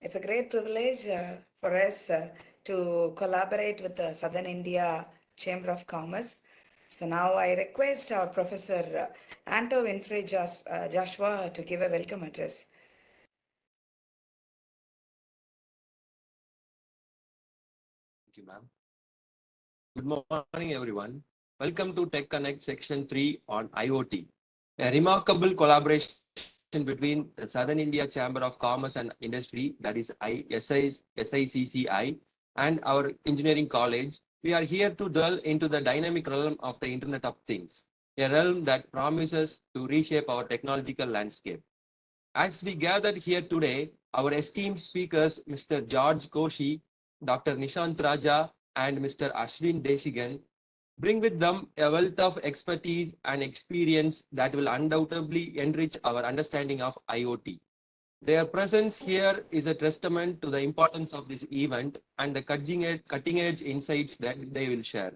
It's a great privilege for us to collaborate with the Southern India Chamber of Commerce. So now I request our Professor Anto Winfrey Joshua to give a welcome address. Thank you, ma'am. Good morning, everyone. Welcome to Tech Connect Section 3 on IoT, a remarkable collaboration between the Southern India Chamber of Commerce and Industry, that is SICCI, and our engineering college. We are here to delve into the dynamic realm of the Internet of Things, a realm that promises to reshape our technological landscape. As we gathered here today, our esteemed speakers, Mr. George Koshi, Dr. Nishant Raja, and Mr. Ashwin Desigan, bring with them a wealth of expertise and experience that will undoubtedly enrich our understanding of IoT. Their presence here is a testament to the importance of this event and the cutting edge insights that they will share.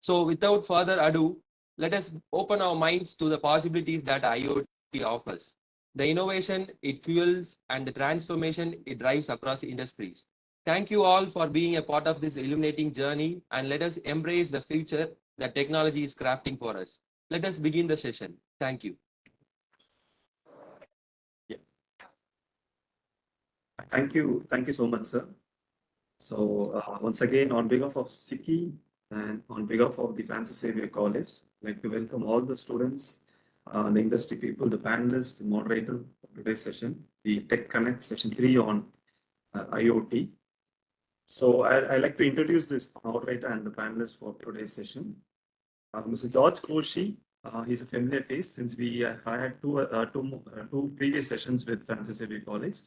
So, without further ado, let us open our minds to the possibilities that IoT offers, the innovation it fuels, and the transformation it drives across industries. Thank you all for being a part of this illuminating journey, and let us embrace the future that technology is crafting for us. Let us begin the session. Thank you. Yeah. Thank you so much, sir. So once again, on behalf of SICCI and on behalf of the Francis Xavier College, I'd like to welcome all the students, the industry people, the panelists, the moderator of today's session, the Tech Connect Session 3 on IoT. So I'd like to introduce this moderator and the panelists for today's session. Mr. George Koshi, he's a familiar face since we had two previous sessions with Francis Xavier College.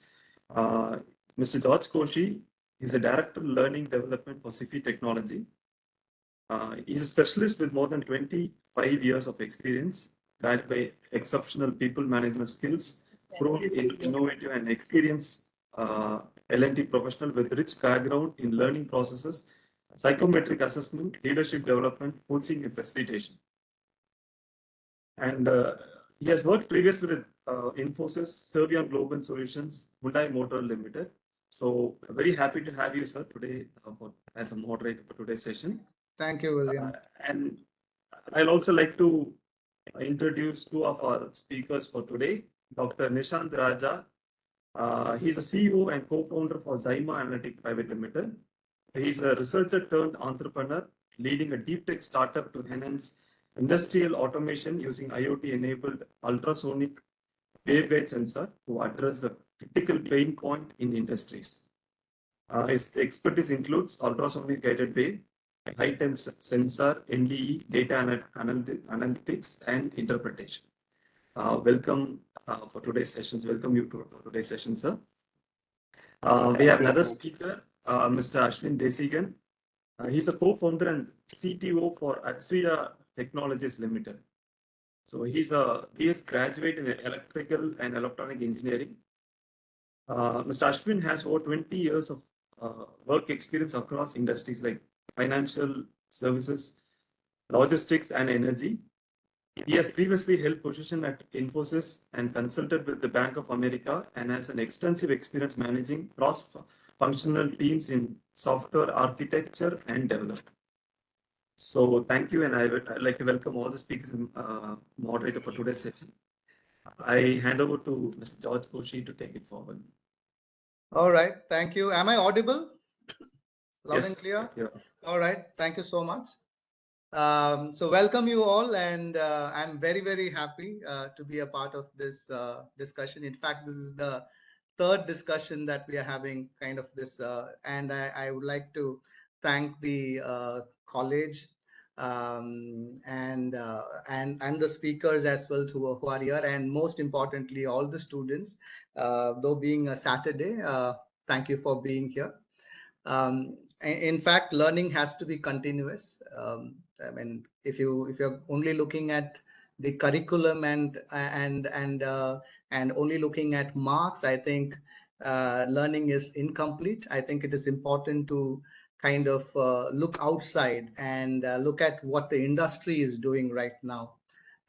Mr. George Koshi is a Director of Learning Development for SICCI Technology. He's a specialist with more than 25 years of experience, guided by exceptional people management skills, grown in innovative and experienced L&D professional with rich background in learning processes, psychometric assessment, leadership development, coaching, and facilitation. And he has worked previously with Infosys, Servian Global Solutions, Hyundai Motor Limited. So very happy to have you, sir, today as a moderator for today's session. Thank you, William. And I'd also like to introduce two of our speakers for today. Dr. Nishant Raja. He's a CEO and co-founder for Zyma Analytics Private Limited. He's a researcher turned entrepreneur, leading a deep tech startup to enhance industrial automation using IoT-enabled ultrasonic waveguide sensor to address the critical pain point in industries. His expertise includes ultrasonic guided wave, high-temp sensor, NDE, data analytics, and interpretation. Welcome for today's sessions. Welcome you to today's session, sir. We have another speaker, Mr. Ashwin Desigan. He's a co-founder and CTO for Atsriya Technologies Limited. So he is graduate in electrical and electronic engineering. Mr. Ashwin has over 20 years of work experience across industries like financial services, logistics, and energy. He has previously held position at Infosys and consulted with the Bank of America and has an extensive experience managing cross-functional teams in software architecture and development. So thank you, and I'd like to welcome all the speakers and moderator for today's session. I hand over to Mr. George Koshi to take it forward. All right, thank you. Am I audible? Loud Yes, and clear? yeah. All right, thank you so much. So welcome you all, and I'm very, very happy to be a part of this discussion. In fact, this is the third discussion that we are having kind of this, and I would like to thank the college and the speakers as well who are here, and most importantly, all the students, though being a Saturday, thank you for being here. In fact, learning has to be continuous. I mean, if you're only looking at the curriculum and only looking at marks, I think learning is incomplete. I think it is important to kind of look outside and look at what the industry is doing right now.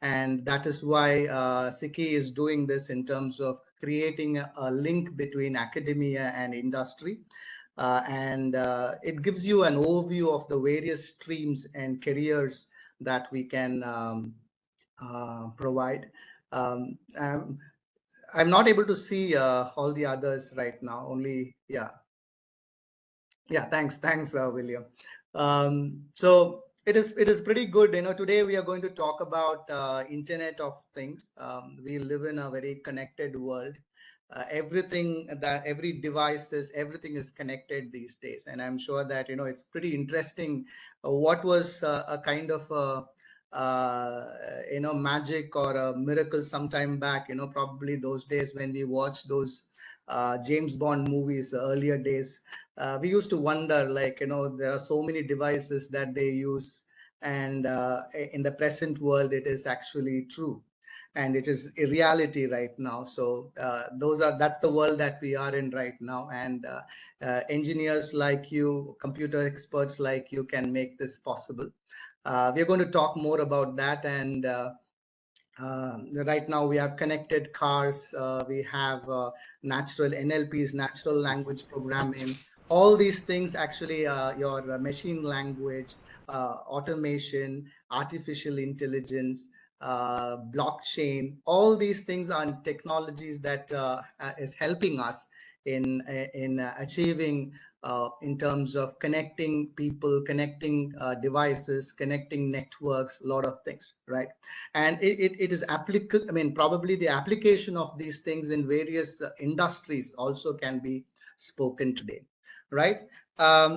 And that is why SICCI is doing this in terms of creating a link between academia and industry. And it gives you an overview of the various streams and careers that we can provide. Um, um, I'm not able to see all the others right now. Only, yeah. Thanks, William. So it is pretty good. Today we are going to talk about Internet of Things. We live in a very connected world. Every devices, everything is connected these days, and I'm sure that it's pretty interesting. What was a kind of magic or a miracle some time back? Probably those days when we watched those James Bond movies, the earlier days. We used to wonder, like, there are so many devices that they use, and in the present world it is actually true, and it is a reality right now. So that's the world that we are in right now, and engineers like you, computer experts like you, can make this possible. We're going to talk more about that. And right now we have connected cars, we have natural NLPs, natural language programming. All these things actually, your machine language, automation, artificial intelligence, blockchain, all these things are technologies that is helping us in achieving in terms of connecting people, connecting devices, connecting networks, a lot of things, right? And it is applicable. I mean, probably the application of these things in various industries also can be spoken today, right?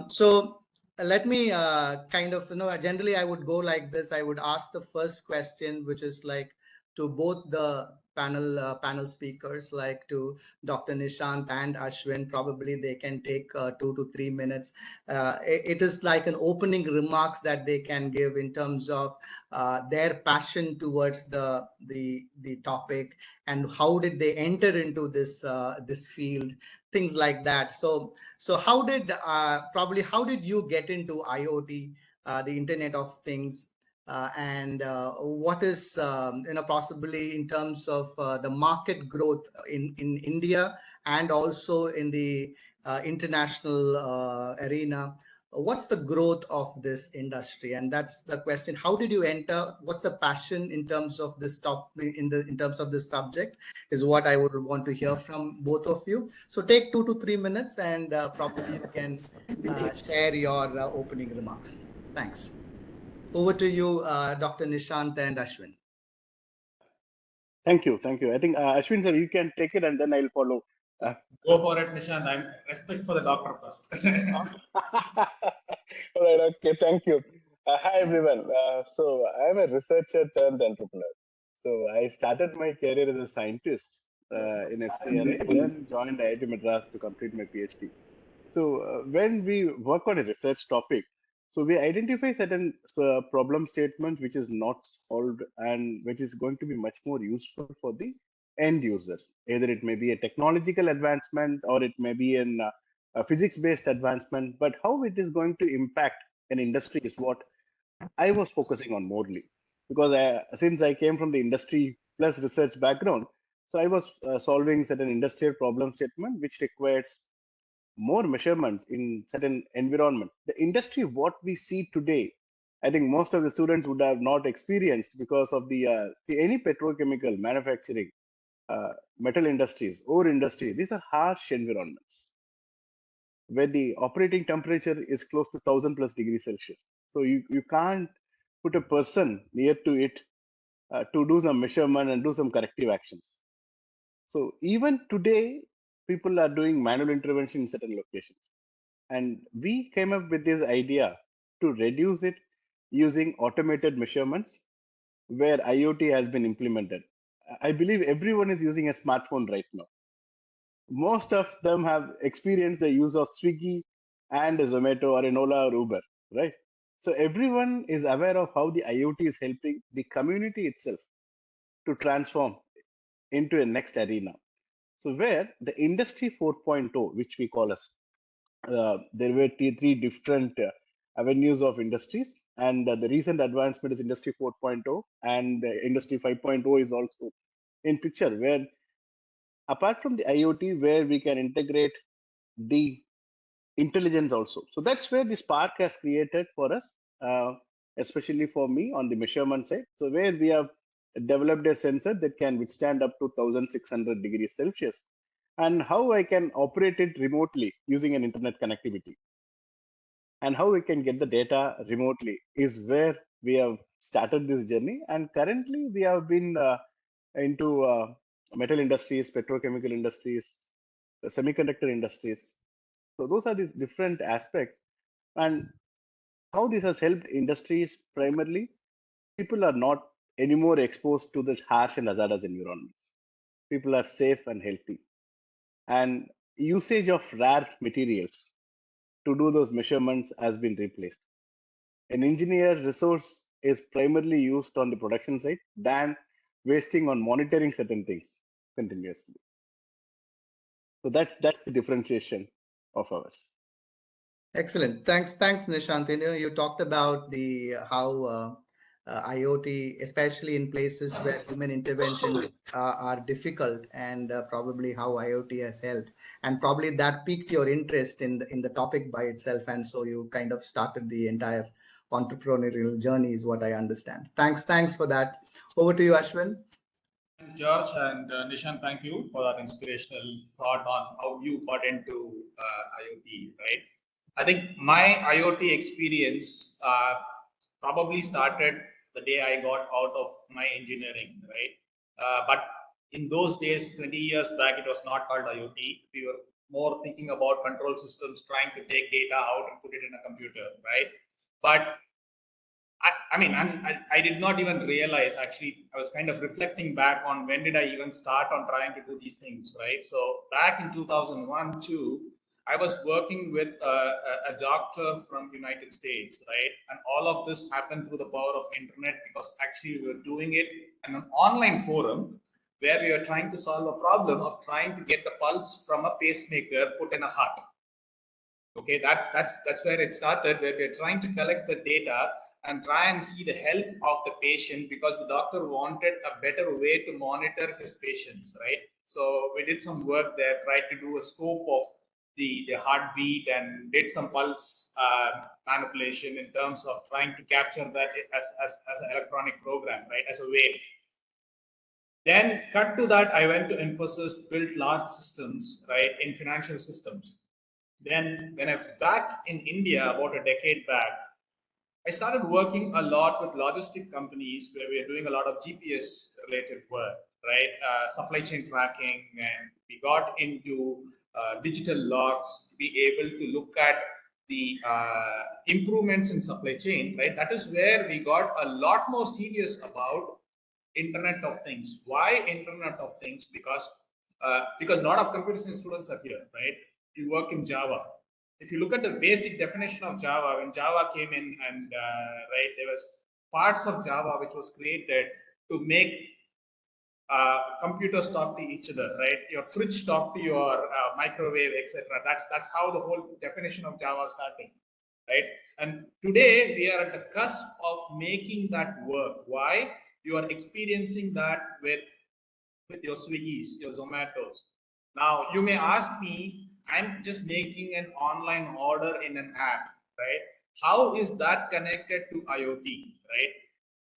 So let me kind of, generally I would go like this. I would ask the first question, which is like to both the panel speakers, like to Dr. Nishant and Ashwin. Probably they can take 2 to 3 minutes. It is like an opening remarks that they can give in terms of their passion towards the topic, and how did they enter into this field, things like that. So how did you get into IoT, the Internet of Things, and what is possibly in terms of the market growth in India, and also in the international arena? What's the growth of this industry? And that's the question. How did you enter? What's the passion in terms of this topic, in terms of this subject, is what I would want to hear from both of you. So take 2 to 3 minutes, and probably you can share your opening remarks. Thanks. Over to you, Dr. Nishant and Ashwin. Thank you. I think Ashwin sir, you can take it and then I'll follow. Go for it, Nishant. I'm respect for the doctor first. All right. Okay. Thank you. Hi everyone. So I'm a researcher turned entrepreneur. So I started my career as a scientist in FCRA, then joined IIT Madras to complete my PhD. So when we work on a research topic, so we identify certain problem statement which is not solved and which is going to be much more useful for the end users. Either it may be a technological advancement or it may be a physics-based advancement, but how it is going to impact an industry is what I was focusing on morely. Because since I came from the industry plus research background, so I was solving certain industrial problem statement which requires more measurements in certain environment. The industry, what we see today, I think most of the students would have not experienced because of the see any petrochemical manufacturing, metal industries, ore industry. These are harsh environments where the operating temperature is close to 1,000+ degrees Celsius. So you can't put a person near to it to do some measurement and do some corrective actions. So even today, people are doing manual intervention in certain locations. And we came up with this idea to reduce it using automated measurements where IoT has been implemented. I believe everyone is using a smartphone right now. Most of them have experienced the use of Swiggy and a Zomato or an Ola or Uber, right? So everyone is aware of how the IoT is helping the community itself to transform into a next arena. So where the industry 4.0, which we call as there were three different avenues of industries. And the recent advancement is Industry 4.0, and Industry 5.0 is also in picture, where apart from the IoT, where we can integrate the intelligence also. So that's where the spark has created for us, especially for me on the measurement side. So where we have developed a sensor that can withstand up to 1600 degrees Celsius, and how I can operate it remotely using an internet connectivity, and how we can get the data remotely is where we have started this journey. And currently we have been into metal industries, petrochemical industries, semiconductor industries. So those are these different aspects. And how this has helped industries, primarily, people are not anymore exposed to the harsh and hazardous environments. People are safe and healthy. And usage of rare materials to do those measurements has been replaced. An engineer resource is primarily used on the production side than wasting on monitoring certain things continuously. So that's the differentiation of ours. Excellent. Thanks, Nishant. You talked about the how IoT, especially in places where human interventions are difficult, and probably how IoT has helped, and probably that piqued your interest in the topic by itself, and so you kind of started the entire entrepreneurial journey, is what I understand. Thanks for that. Over to you, Ashwin. Thanks, George, and Nishan, thank you for that inspirational thought on how you got into IoT, right? I think my IoT experience probably started the day I got out of my engineering, right? But in those days, 20 years back, it was not called IoT. We were more thinking about control systems, trying to take data out and put it in a computer, right? But I did not even realize, actually. I was kind of reflecting back on when did I even start on trying to do these things, right? So back in 2001, 2, I was working with a doctor from United States, right? And all of this happened through the power of internet, because actually we were doing it in an online forum where we were trying to solve a problem of trying to get the pulse from a pacemaker put in a heart. Okay, that's where it started, where we're trying to collect the data and try and see the health of the patient, because the doctor wanted a better way to monitor his patients, right? So we did some work there, tried to do a scope of the heartbeat, and did some pulse manipulation in terms of trying to capture that as an electronic program, right, as a wave. Then cut to that, I went to Infosys, built large systems, right, in financial systems. Then when I was back in India about a decade back, I started working a lot with logistic companies where we are doing a lot of GPS related work, right? Supply chain tracking, and we got into digital logs to be able to look at the improvements in supply chain, right? That is where we got a lot more serious about Internet of Things. Why Internet of Things? Because a lot of computer science students are here, right? You work in Java. If you look at the basic definition of Java, when Java came in, and right, there was parts of Java which was created to make computers talk to each other, right? Your fridge talk to your microwave, etc. That's how the whole definition of Java started, right? And today we are at the cusp of making that work. Why? You are experiencing that with your Swiggies, your Zomatos. Now you may ask me, I'm just making an online order in an app, right? How is that connected to IoT, right?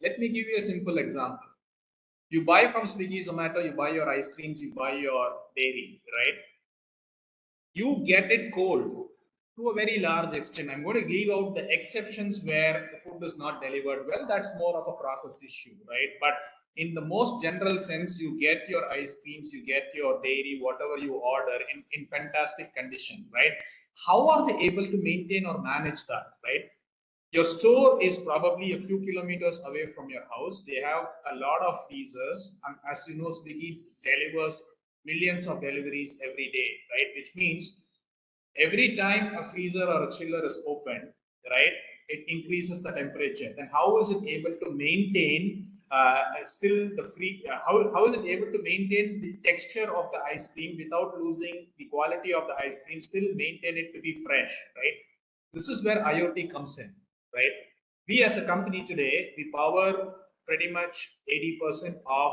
Let me give you a simple example. You buy from Swiggy, Zomato, you buy your ice creams, you buy your dairy, right? You get it cold to a very large extent. I'm going to leave out the exceptions where the food is not delivered well. That's more of a process issue, right? But in the most general sense, you get your ice creams, you get your dairy, whatever you order in fantastic condition, right? How are they able to maintain or manage that, right? Your store is probably a few kilometers away from your house. They have a lot of freezers, and as you know, Swiggy delivers millions of deliveries every day, right? Which means every time a freezer or a chiller is opened, right, it increases the temperature. Then how is it able to maintain still the free? How is it able to maintain the texture of the ice cream without losing the quality of the ice cream? Still maintain it to be fresh, right? This is where IoT comes in, right? We as a company today, we power pretty much 80% of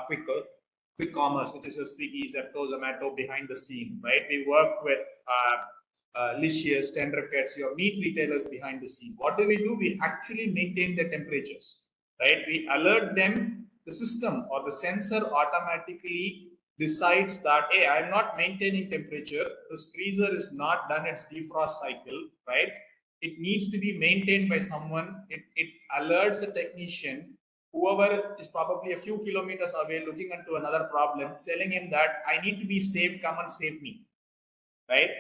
quick commerce, which is your Swiggy, Zepto, Zomato behind the scene, right? We work with Licious, Tenderpets, your meat retailers behind the scene. What do? We actually maintain the temperatures, right? We alert them, the system or the sensor automatically decides that, hey, I'm not maintaining temperature. This freezer is not done its defrost cycle, right? It needs to be maintained by someone. It alerts the technician, whoever is probably a few kilometers away looking into another problem, telling him that I need to be saved, come and save me, right?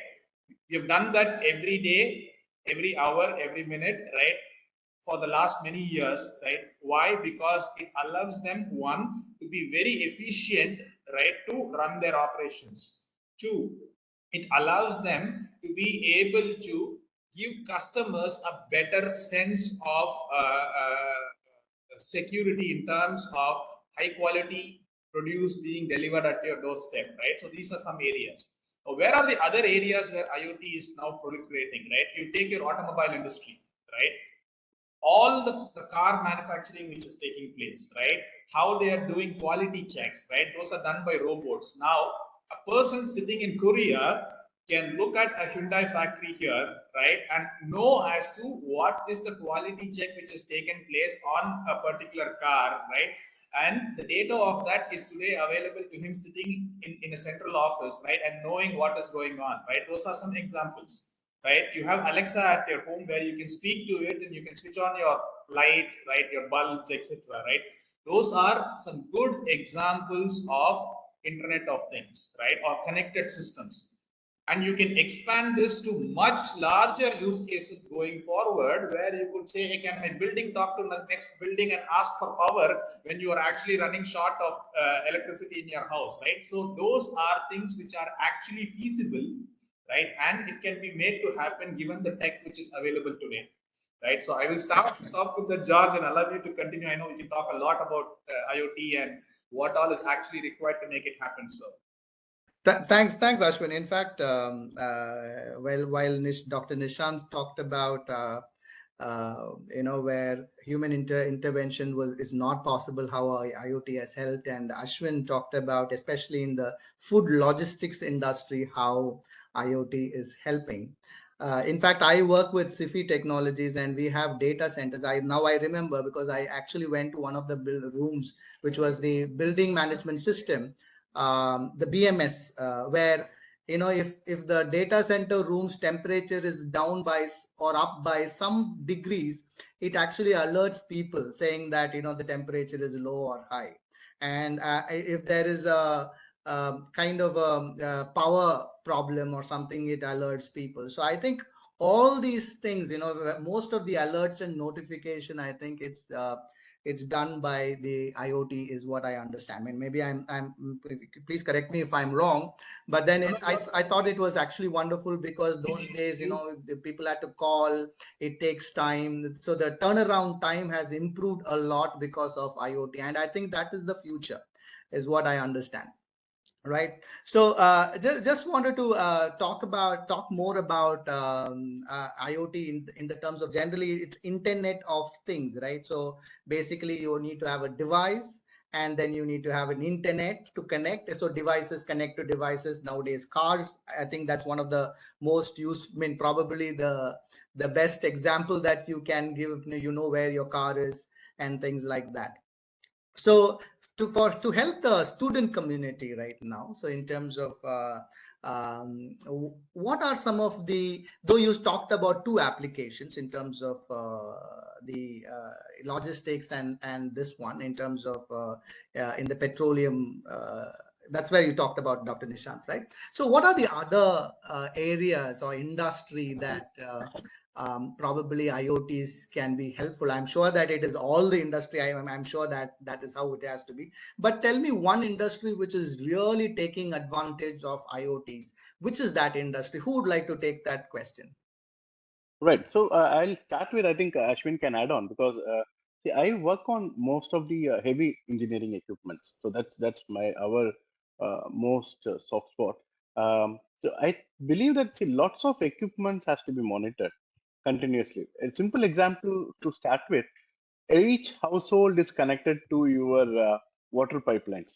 We've done that every day, every hour, every minute, right? For the last many years, right? Why? Because it allows them, one, to be very efficient, right, to run their operations. Two, it allows them to be able to give customers a better sense of security in terms of high quality produce being delivered at your doorstep, right? So these are some areas. Now, where are the other areas where IoT is now proliferating, right? You take your automobile industry, right? All the car manufacturing which is taking place, right? How they are doing quality checks, right? Those are done by robots. Now, a person sitting in Korea can look at a Hyundai factory here, right, and know as to what is the quality check which has taken place on a particular car, right? And the data of that is today available to him sitting in a central office, right, and knowing what is going on, right? Those are some examples, right? You have Alexa at your home where you can speak to it and you can switch on your light, right, your bulbs, etc., right? Those are some good examples of Internet of Things, right, or connected systems. And you can expand this to much larger use cases going forward, where you could say, hey, can my building talk to the next building and ask for power when you are actually running short of electricity in your house, right? So those are things which are actually feasible, right? And it can be made to happen given the tech which is available today, right? So I will stop with the George and allow you to continue. I know we can talk a lot about IoT and what all is actually required to make it happen. So Thanks, Ashwin. In fact, while Dr. Nishant talked about where human intervention is not possible, how IoT has helped, and Ashwin talked about, especially in the food logistics industry, how IoT is helping. In fact, I work with SICCI Technologies, and we have data centers. I remember because I actually went to one of the rooms, which was the building management system, the BMS, where if the data center room's temperature is down by or up by some degrees, it actually alerts people saying that the temperature is low or high. And if there is a kind of a power problem or something, it alerts people. So I think all these things, most of the alerts and notification, I think it's done by the IoT, is what I understand. I mean, maybe I'm please correct me if I'm wrong, but then I thought it was actually wonderful, because those days, the people had to call, it takes time. So the turnaround time has improved a lot because of IoT. And I think that is the future, is what I understand. Right. So just wanted to talk more about IoT in the terms of, generally it's Internet of Things, right? So basically you need to have a device, and then you need to have an internet to connect. So devices connect to devices. Nowadays, cars, I think that's one of the most used, I mean, probably the best example that you can give, where your car is and things like that. So to help the student community right now, so in terms of what are some of the, though you talked about two applications in terms of the logistics and this one in terms of in the petroleum, that's where you talked about, Dr. Nishant, right? So what are the other areas or industry that probably IoTs can be helpful? I'm sure that it is all the industry. I'm sure that is how it has to be. But tell me one industry which is really taking advantage of IoTs. Which is that industry? Who would like to take that question? Right. So I'll start with, I think Ashwin can add on, because see, I work on most of the heavy engineering equipments. So that's our most soft spot. So I believe that, see, lots of equipments has to be monitored. continuously. A simple example to start with, each household is connected to your water pipelines.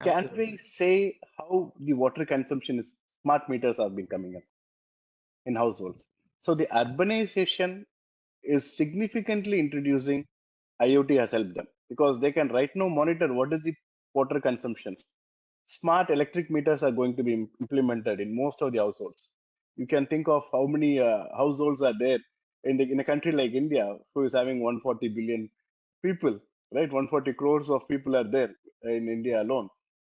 Can we say how the water consumption is? Smart meters have been coming up in households. So the urbanization is significantly introducing IoT has helped them because they can right now monitor what is the water consumptions. Smart electric meters are going to be implemented in most of the households. You can think of how many households are there in a country like India, who is having 140 billion people, right? 140 crores of people are there in India alone.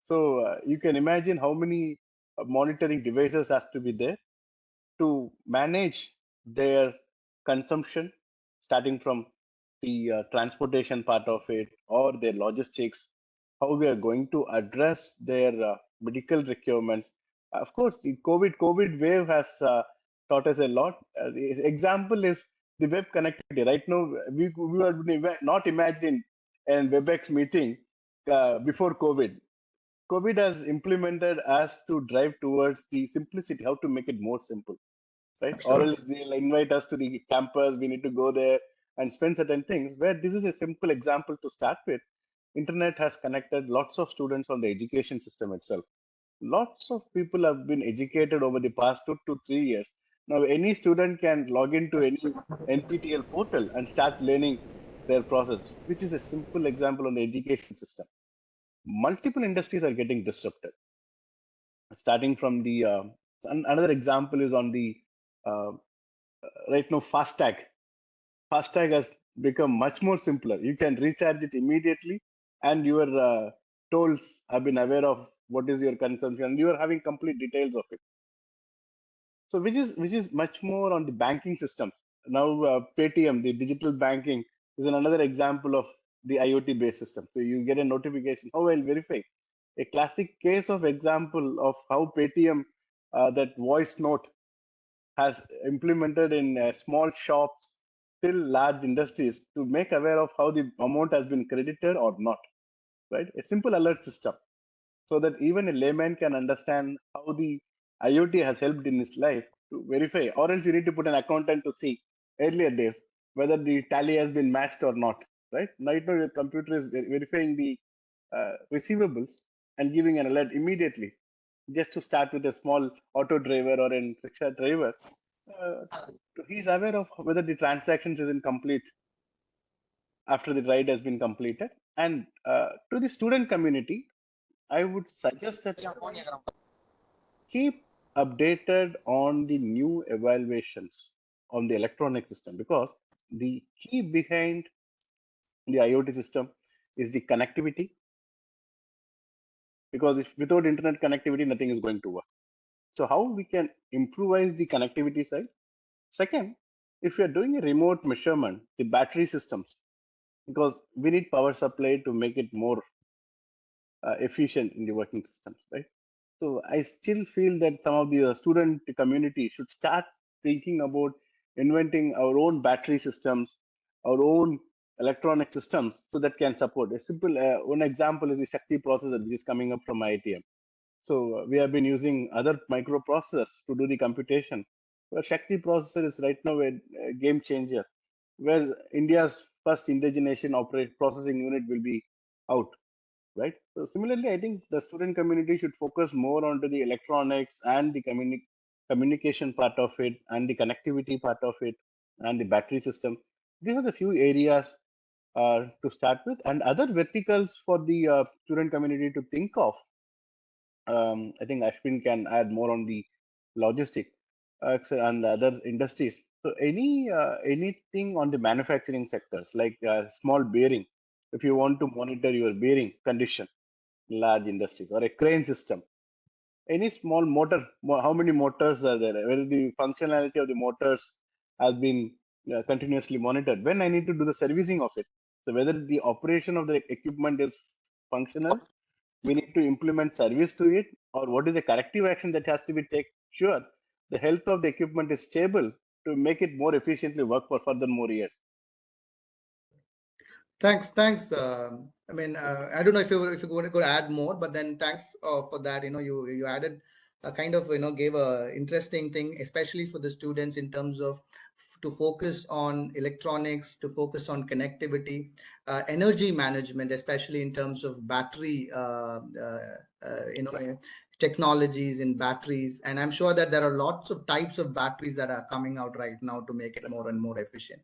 So you can imagine how many monitoring devices has to be there to manage their consumption, starting from the transportation part of it or their logistics, how we are going to address their medical requirements. Of course, the COVID wave has taught us a lot. The example is the web connectivity. Right now, we were not imagining a WebEx meeting before COVID. COVID has implemented us to drive towards the simplicity, how to make it more simple, right? Or else they'll invite us to the campus, we need to go there and spend certain things, where this is a simple example to start with. Internet has connected lots of students on the education system itself. Lots of people have been educated over the past 2 to 3 years. Now, any student can log into any NPTEL portal and start learning their process, which is a simple example on the education system. Multiple industries are getting disrupted. Starting from the another example is on the uh, right now FASTag. FASTag has become much more simpler. You can recharge it immediately, and your tolls have been aware of what is your consumption, and you are having complete details of it. So which is much more on the banking systems. Now Paytm, the digital banking, is another example of the IoT based system. So you get a notification. How I'll verify? A classic case of example of how Paytm, that voice note, has implemented in small shops till large industries to make aware of how the amount has been credited or not, right? A simple alert system, so that even a layman can understand how the IoT has helped in his life to verify, or else you need to put an accountant to see earlier days whether the tally has been matched or not, right? Right now your computer is verifying the receivables and giving an alert immediately, just to start with a small auto driver or a rickshaw driver. He's aware of whether the transactions is incomplete after the ride has been completed. And to the student community, I would suggest that keep updated on the new evaluations on the electronic system, because the key behind the IoT system is the connectivity. Because if without internet connectivity, nothing is going to work. So how we can improvise the connectivity side? Second, if you are doing a remote measurement, the battery systems, because we need power supply to make it more efficient in the working systems, right? So I still feel that some of the student community should start thinking about inventing our own battery systems, our own electronic systems, so that can support. A simple one example is the SICCI processor, which is coming up from IITM. So we have been using other microprocessors to do the computation. But SICCI processor is right now a game changer, where India's first indigenation operate processing unit will be out, right? So similarly, I think the student community should focus more onto the electronics and the communication part of it, and the connectivity part of it, and the battery system. These are the few areas to start with, and other verticals for the student community to think of. I think Ashwin can add more on the logistic and other industries. So anything on the manufacturing sectors, like small bearing, if you want to monitor your bearing condition, large industries, or a crane system, any small motor, how many motors are there, whether the functionality of the motors has been continuously monitored, when I need to do the servicing of it. So whether the operation of the equipment is functional, we need to implement service to it, or what is the corrective action that has to be taken. Sure, the health of the equipment is stable to make it more efficiently work for further more years. Thanks. I mean, I don't know if you could add more, but then thanks for that. You added kind of gave a interesting thing, especially for the students, in terms of to focus on electronics, to focus on connectivity, energy management, especially in terms of battery technologies in batteries. And I'm sure that there are lots of types of batteries that are coming out right now to make it more and more efficient,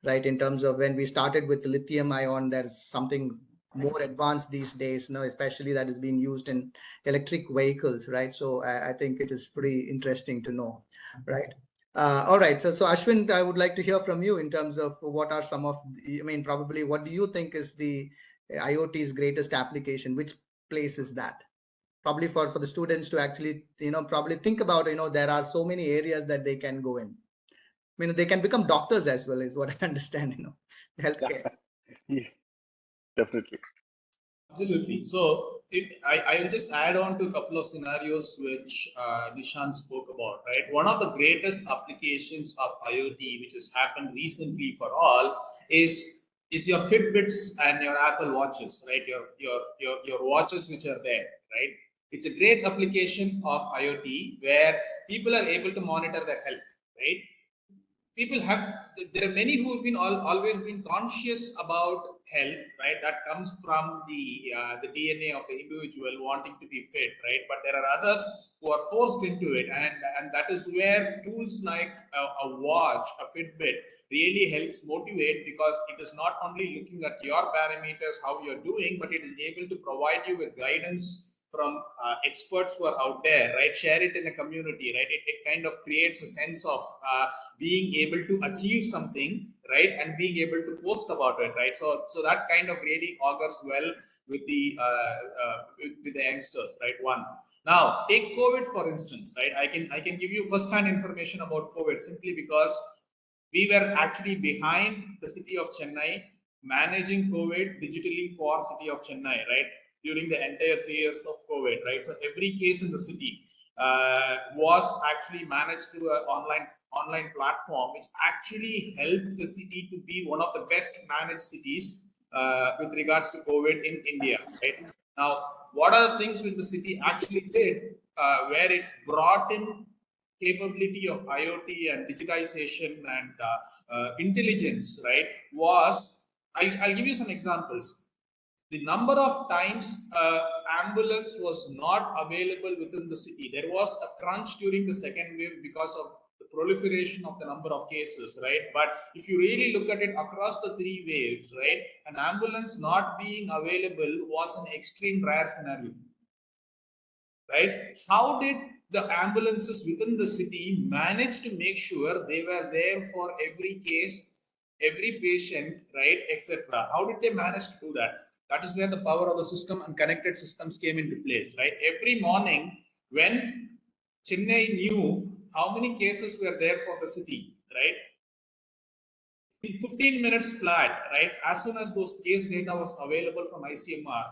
right? In terms of when we started with lithium ion, there's something more advanced these days, especially that is being used in electric vehicles, right? So I think it is pretty interesting to know, right? All right, so Ashwin, I would like to hear from you in terms of what are some of, probably what do you think is the IoT's greatest application? Which place is that? Probably for the students to actually, probably think about, there are so many areas that they can go in. They can become doctors as well, is what I understand, healthcare. Yeah, definitely. Absolutely. So I will just add on to a couple of scenarios which Nishant spoke about, right? One of the greatest applications of IoT, which has happened recently for all, is your Fitbits and your Apple watches, right? Your watches which are there, right? It's a great application of IoT where people are able to monitor their health, right? There are many who have been always been conscious about health, right? That comes from the DNA of the individual wanting to be fit, right? But there are others who are forced into it, and that is where tools like a watch, a Fitbit, really helps motivate, because it is not only looking at your parameters, how you're doing, but it is able to provide you with guidance from experts who are out there, right? Share it in a community, right? It kind of creates a sense of being able to achieve something, right? And being able to post about it, right? So that kind of really augurs well with the youngsters, right? One. Now, take COVID for instance, right? I can give you first-hand information about COVID simply because we were actually behind the city of Chennai managing COVID digitally for city of Chennai, right? During the entire 3 years of COVID, right? So every case in the city was actually managed through an online platform, which actually helped the city to be one of the best managed cities with regards to COVID in India, right? Now, what are the things which the city actually did, where it brought in capability of IoT and digitization and intelligence, right? I'll give you some examples. The number of times ambulance was not available within the city. There was a crunch during the second wave because of the proliferation of the number of cases, right? But if you really look at it across the 3 waves, right, an ambulance not being available was an extreme rare scenario, right? How did the ambulances within the city manage to make sure they were there for every case, every patient, right, etc.? How did they manage to do that? That is where the power of the system and connected systems came into place, right? Every morning when Chennai knew how many cases were there for the city, right? In 15 minutes flat, right? As soon as those case data was available from ICMR,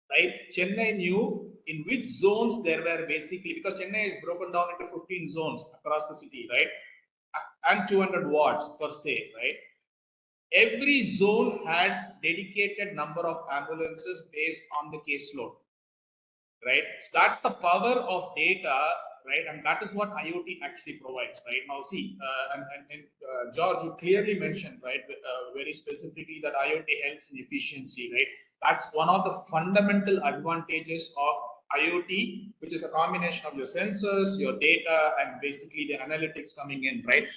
right? Chennai knew in which zones there were, basically, because Chennai is broken down into 15 zones across the city, right? And 200 wards per se, right? Every zone had dedicated number of ambulances based on the caseload, right? So that's the power of data, right? And that is what IoT actually provides, right? Now, see, George, you clearly mentioned, right, very specifically that IoT helps in efficiency, right? That's one of the fundamental advantages of IoT, which is a combination of your sensors, your data, and basically the analytics coming in, right?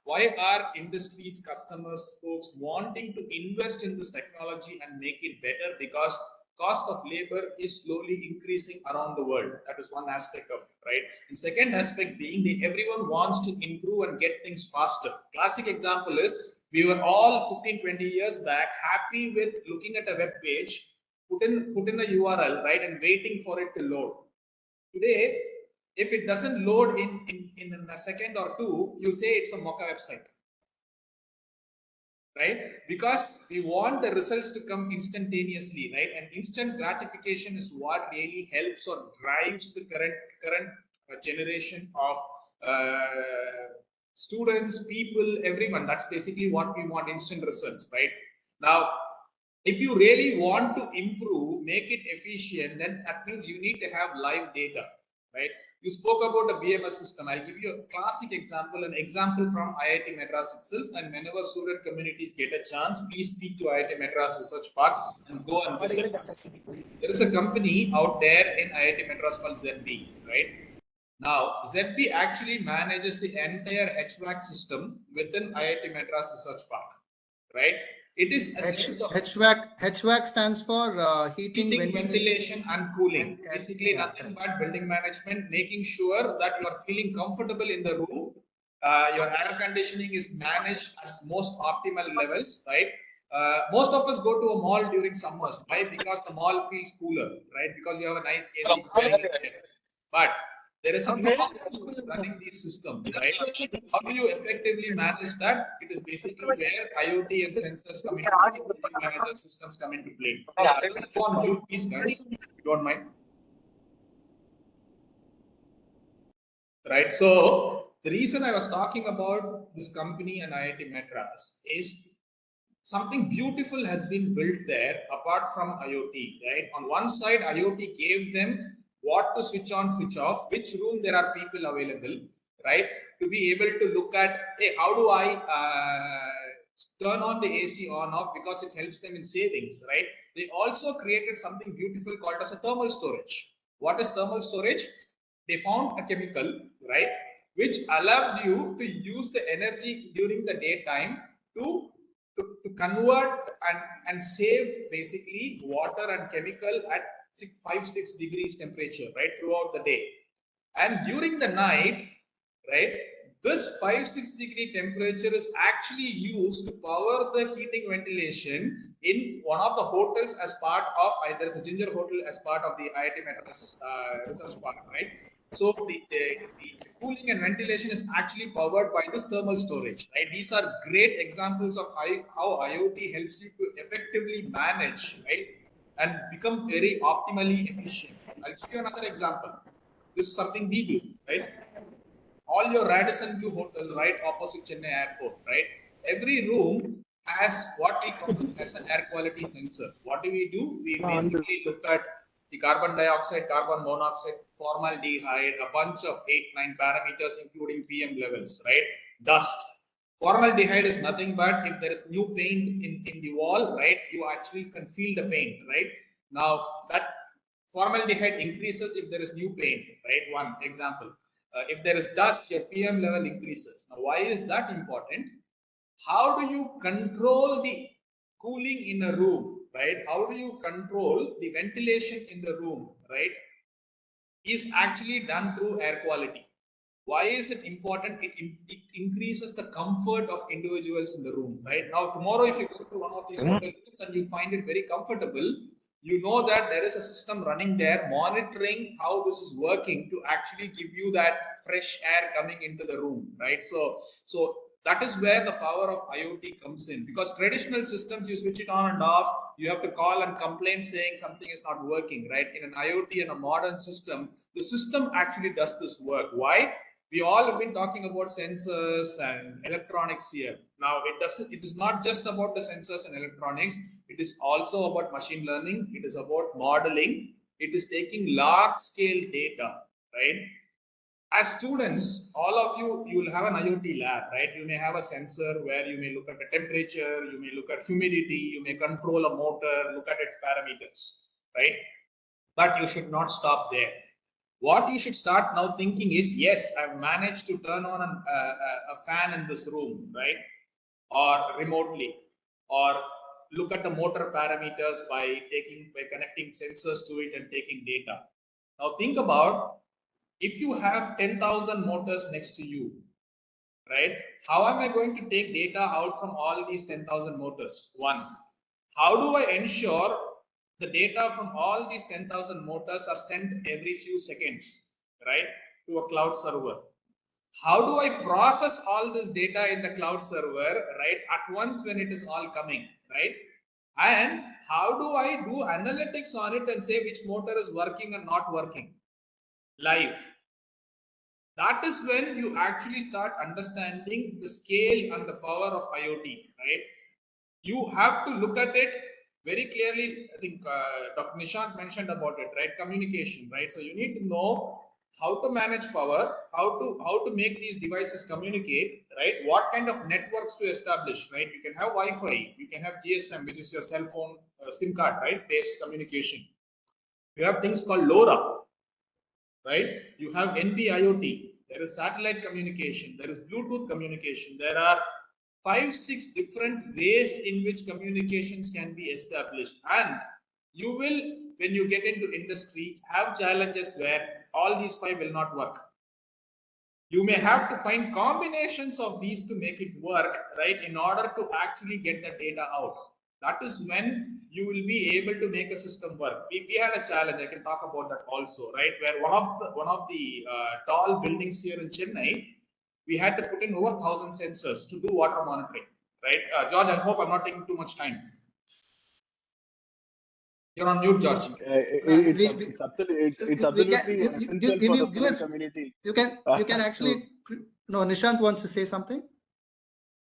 Why are industries, customers, folks wanting to invest in this technology and make it better? Because cost of labor is slowly increasing around the world. That is one aspect of it, right? The second aspect being that everyone wants to improve and get things faster. Classic example is we were all 15-20 years back happy with looking at a web page, put in a URL, right, and waiting for it to load. Today, if it doesn't load in a second or two, you say it's a mocha website, right? Because we want the results to come instantaneously, right? And instant gratification is what really helps or drives the current generation of students, people, everyone. That's basically what we want: instant results, right? Now, if you really want to improve, make it efficient, then that means you need to have live data. right? You spoke about a BMS system. I'll give you a classic example, an example from IIT Madras itself. And whenever student communities get a chance, please speak to IIT Madras Research Park and go and visit. There is a company out there in IIT Madras called ZB, right? Now, ZB actually manages the entire HVAC system within IIT Madras Research Park, right? It is a sense of HVAC stands for heating, ventilation and cooling. Basically, nothing but building management, making sure that you are feeling comfortable in the room. Your air conditioning is managed at most optimal levels, right? Most of us go to a mall during summers. Why? Because the mall feels cooler, right? Because you have a nice AC running in there. But there is a process to running these systems, right? How do you effectively manage that? It is basically where IoT and sensors come into play, manager systems come into play. Let's go on mute, please, guys, if you don't mind. Right. So the reason I was talking about this company and IIT Madras is something beautiful has been built there apart from IoT, right? On one side, IoT gave them what to switch on, switch off, which room there are people available, right? To be able to look at, hey, how do I turn on the AC on off, because it helps them in savings, right? They also created something beautiful called as a thermal storage. What is thermal storage? They found a chemical, right, which allowed you to use the energy during the daytime to convert and save basically water and chemical at 5-6 degrees temperature, right, throughout the day. And during the night, right, this 5-6 degree temperature is actually used to power the heating ventilation in one of the hotels as part of, there's a Ginger Hotel as part of the IIT Metro Research Park, right? So the cooling and ventilation is actually powered by this thermal storage, right? These are great examples of how IoT helps you to effectively manage, right, and become very optimally efficient. I'll give you another example. This is something we do, right? All your Radisson Blu hotel, right, opposite Chennai Airport, right? Every room has what we call as an air quality sensor. What do? We basically look at the carbon dioxide, carbon monoxide, formaldehyde, a bunch of 8-9 parameters, including PM levels, right? Dust. Formaldehyde is nothing but if there is new paint in the wall, right, you actually can feel the paint, right? Now, that formaldehyde increases if there is new paint, right? One example. If there is dust, your PM level increases. Now, why is that important? How do you control the cooling in a room, right? How do you control the ventilation in the room, right? Is actually done through air quality. Why is it important? It increases the comfort of individuals in the room, right? Now, tomorrow, if you go to one of these hotel rooms and you find it very comfortable, you know that there is a system running there monitoring how this is working to actually give you that fresh air coming into the room, right? So that is where the power of IoT comes in, because traditional systems, you switch it on and off, you have to call and complain saying something is not working, right? In an IoT and a modern system, the system actually does this work. Why? We all have been talking about sensors and electronics here. Now, it is not just about the sensors and electronics. It is also about machine learning. It is about modeling. It is taking large scale data, right? As students, all of you will have an IoT lab, right? You may have a sensor where you may look at the temperature, you may look at humidity, you may control a motor, look at its parameters, right? But you should not stop there. What you should start now thinking is, yes, I've managed to turn on a fan in this room, right? Or remotely, or look at the motor parameters by connecting sensors to it and taking data. Now think about, if you have 10,000 motors next to you, right? How am I going to take data out from all these 10,000 motors? One, how do I ensure the data from all these 10,000 motors are sent every few seconds, right, to a cloud server? How do I process all this data in the cloud server, right, at once when it is all coming, right? And how do I do analytics on it and say which motor is working and not working live? That is when you actually start understanding the scale and the power of IoT, right? You have to look at it very clearly. I think Dr. Nishant mentioned about it, right? Communication, right? So you need to know how to manage power, how to make these devices communicate, right? What kind of networks to establish, right? You can have Wi-Fi, you can have GSM, which is your cell phone SIM card, right? Based communication. You have things called LoRa, right? You have NB-IoT. There is satellite communication. There is Bluetooth communication. There are 5-6 different ways in which communications can be established. And you will, when you get into industry, have challenges where all these 5 will not work. You may have to find combinations of these to make it work, right, in order to actually get the data out. That is when you will be able to make a system work. We had a challenge, I can talk about that also, right, where one of the tall buildings here in Chennai, we had to put in over 1,000 sensors to do water monitoring, right? George, I hope I'm not taking too much time. You're on mute, George. It's absolutely essential for the student community. You can actually. No, Nishant wants to say something.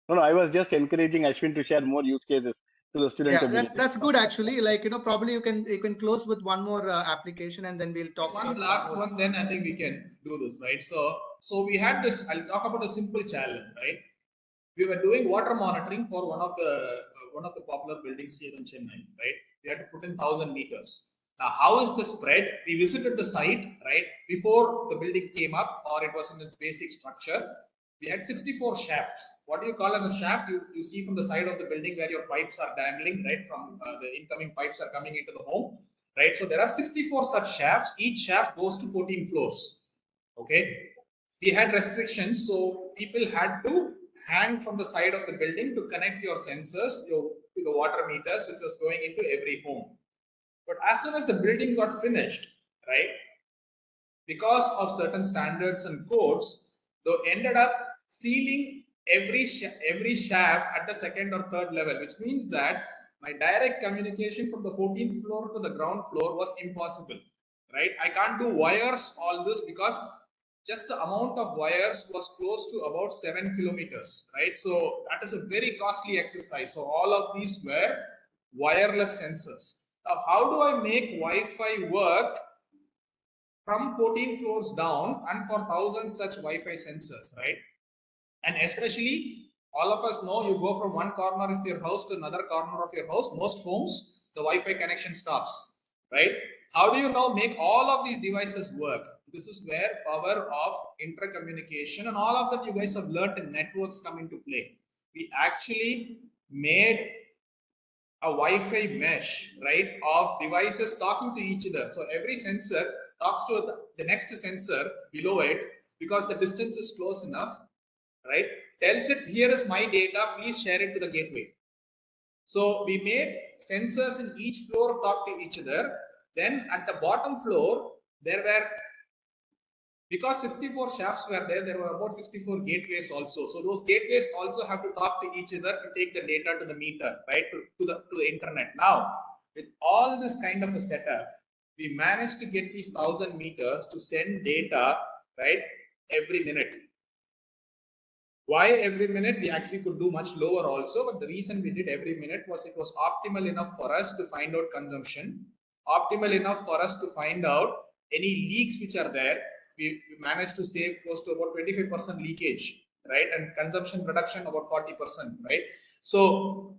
No, I was just encouraging Ashwin to share more use cases to the student community. That's good actually. Like, you know, probably you can close with one more application and then we'll talk one last one. Then I think we can do this, right? So we had this. I'll talk about a simple challenge, right? We were doing water monitoring for one of the popular buildings here in Chennai, right? We had to put in 1,000 meters. Now, how is the spread? We visited the site, right, before the building came up, or it was in its basic structure. We had 64 shafts. What do you call as a shaft? You see from the side of the building where your pipes are dangling, right? From the incoming pipes are coming into the home, right? So there are 64 such shafts. Each shaft goes to 14 floors. Okay. We had restrictions, so people had to hang from the side of the building to connect your sensors to the water meters, which was going into every home. But as soon as the building got finished, right, because of certain standards and codes, they ended up sealing every shaft at the second or third level, which means that my direct communication from the 14th floor to the ground floor was impossible, right? I can't do wires, all this, because just the amount of wires was close to about 7 kilometers, right? So that is a very costly exercise. So all of these were wireless sensors. Now, how do I make Wi-Fi work from 14 floors down and for 1,000 such Wi-Fi sensors, right? And especially, all of us know, you go from one corner of your house to another corner of your house, most homes, the Wi-Fi connection stops, right? How do you now make all of these devices work? This is where power of intercommunication and all of that you guys have learned in networks come into play. We actually made a Wi-Fi mesh, right, of devices talking to each other. So every sensor talks to the next sensor below it, because the distance is close enough, right? Tells it, here is my data, please share it to the gateway. So we made sensors in each floor talk to each other. Then at the bottom floor, there were, because 64 shafts were there, there were about 64 gateways also. So those gateways also have to talk to each other to take the data to the meter, right, to the internet. Now, with all this kind of a setup, we managed to get these 1,000 meters to send data, right, every minute. Why every minute? We actually could do much lower also, but the reason we did every minute was it was optimal enough for us to find out consumption, optimal enough for us to find out any leaks which are there. We managed to save close to about 25% leakage, right? And consumption reduction about 40%, right? So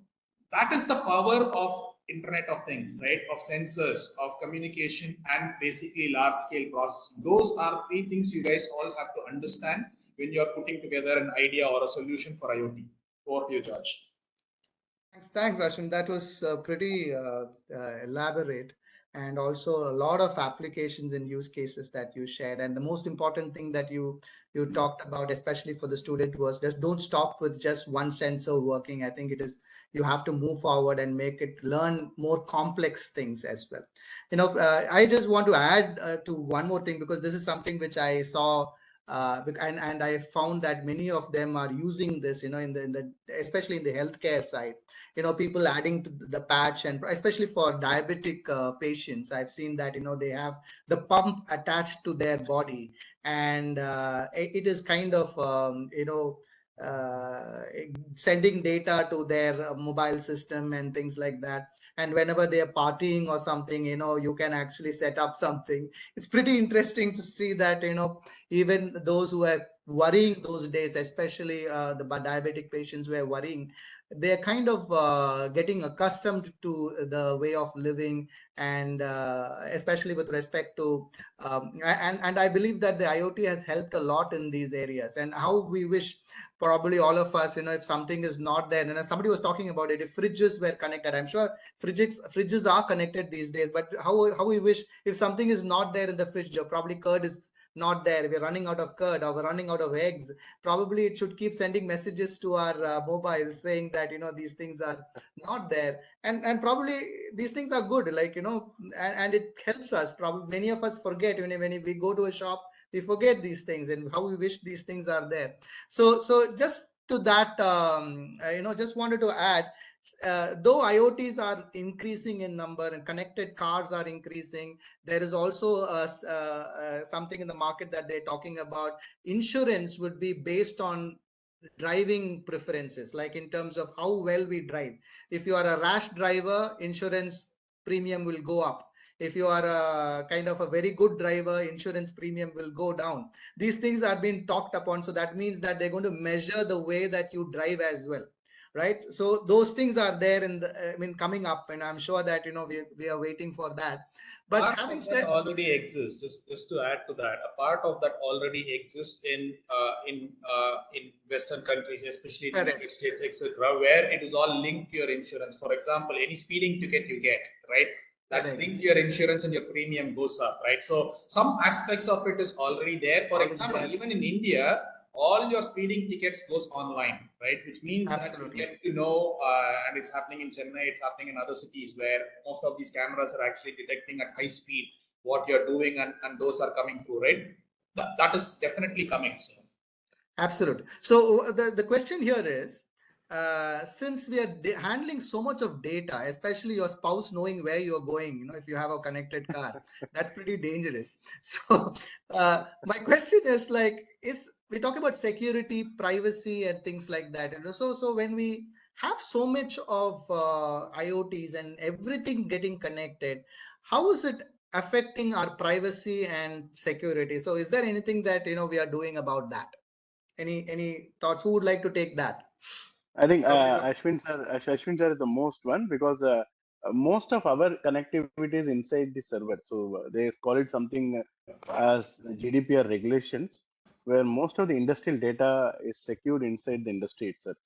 that is the power of Internet of Things, right? Of sensors, of communication, and basically large scale processing. Those are 3 things you guys all have to understand when you're putting together an idea or a solution for IoT. Over to you, George. Thanks, Ashwin. That was pretty elaborate, and also a lot of applications and use cases that you shared. And the most important thing that you talked about, especially for the student, was just don't stop with just one sensor working. I think it is, you have to move forward and make it learn more complex things as well. You know, I just want to add to one more thing, because this is something which I saw. And I found that many of them are using this, you know, in the especially in the healthcare side, you know, people adding to the patch, and especially for diabetic patients, I've seen that, you know, they have the pump attached to their body, and it is kind of, you know, sending data to their mobile system and things like that. And whenever they are partying or something, you can actually set up something. It's pretty interesting to see that, even those who are worrying those days, especially the diabetic patients who are worrying, they're kind of getting accustomed to the way of living, and especially with respect to and I believe that the IoT has helped a lot in these areas. And how we wish, probably all of us, if something is not there, and as somebody was talking about it, if fridges were connected, I'm sure fridges are connected these days, but how we wish if something is not there in the fridge, or probably curd is not there, we're running out of curd or we're running out of eggs, probably it should keep sending messages to our mobile saying that these things are not there. And probably these things are good, like and it helps us. Probably many of us forget, when we go to a shop, we forget these things, and how we wish these things are there. So just to that, just wanted to add, though IoTs are increasing in number and connected cars are increasing, there is also something in the market that they're talking about. Insurance would be based on driving preferences, like in terms of how well we drive. If you are a rash driver, insurance premium will go up. If you are a kind of a very good driver, insurance premium will go down. These things are being talked upon, so that means that they're going to measure the way that you drive as well, right? So those things are there in the coming up, and I'm sure that we are waiting for that. But Part having of that said, already exists. Just to add to that, a part of that already exists in Western countries, especially in the United States, etc., where it is all linked to your insurance. For example, any speeding ticket you get, right? That's linked to your insurance and your premium goes up, right? So some aspects of it is already there. For example, even in India, all your speeding tickets goes online, right? Which means that you get to know, and it's happening in Chennai, it's happening in other cities where most of these cameras are actually detecting at high speed what you're doing, and those are coming through, right? That is definitely coming soon. Absolutely. So the question here is, since we are handling so much of data, especially your spouse knowing where you're going, if you have a connected car, that's pretty dangerous. So my question is, like, we talk about security, privacy, and things like that. So when we have so much of IoTs and everything getting connected, how is it affecting our privacy and security? So is there anything that we are doing about that? Any thoughts? Who would like to take that? I think Ashwin sir is the most one, because most of our connectivity is inside the server. So they call it something as GDPR regulations, where most of the industrial data is secured inside the industry itself.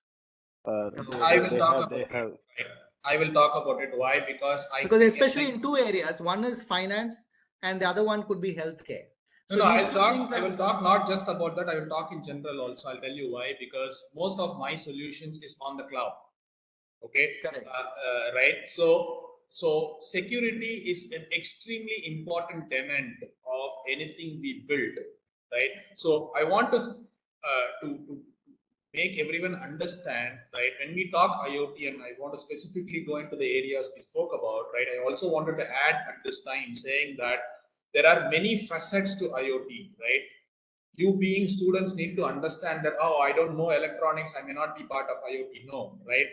So I will talk about they have. it. Right? I will talk about it. Why? Because especially in two areas, one is finance and the other one could be healthcare. So no, these two things I will talk not just about that. I will talk in general also. I'll tell you why. Because most of my solutions is on the cloud. Okay. Correct. Right. So security is an extremely important tenet of anything we build. Right. So I want to make everyone understand, right? When we talk IoT, and I want to specifically go into the areas we spoke about, right? I also wanted to add at this time saying that there are many facets to IoT, right? You being students need to understand that, oh, I don't know electronics, I may not be part of IoT. No, right?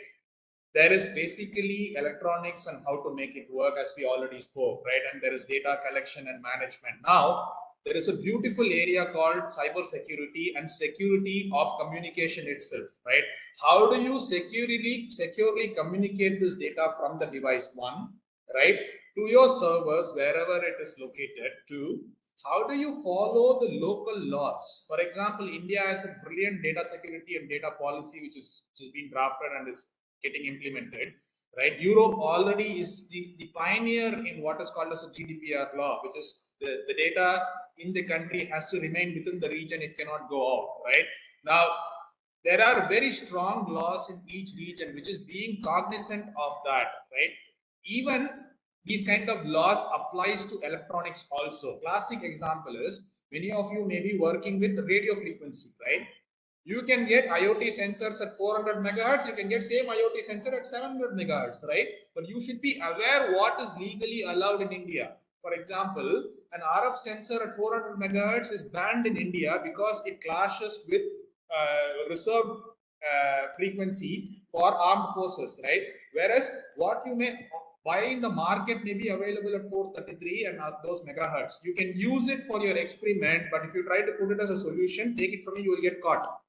There is basically electronics and how to make it work, as we already spoke, right? And there is data collection and management. Now, there is a beautiful area called cyber security and security of communication itself, right? How do you securely communicate this data from the device, one, right, to your servers wherever it is located? Two, how do you follow the local laws? For example, India has a brilliant data security and data policy which is being drafted and is getting implemented, right? Europe already is the pioneer in what is called as a GDPR law, which is the data in the country has to remain within the region, it cannot go out, right? Now, there are very strong laws in each region which is being cognizant of that, right? Even these kind of laws applies to electronics also. Classic example is, many of you may be working with radio frequency, right? You can get IoT sensors at 400 megahertz. You can get same IoT sensor at 700 megahertz, right? But you should be aware what is legally allowed in India. For example, an RF sensor at 400 megahertz is banned in India because it clashes with reserved frequency for armed forces, right? Whereas what you may buy in the market may be available at 433 and those megahertz. You can use it for your experiment, but if you try to put it as a solution, take it from me, you will get caught.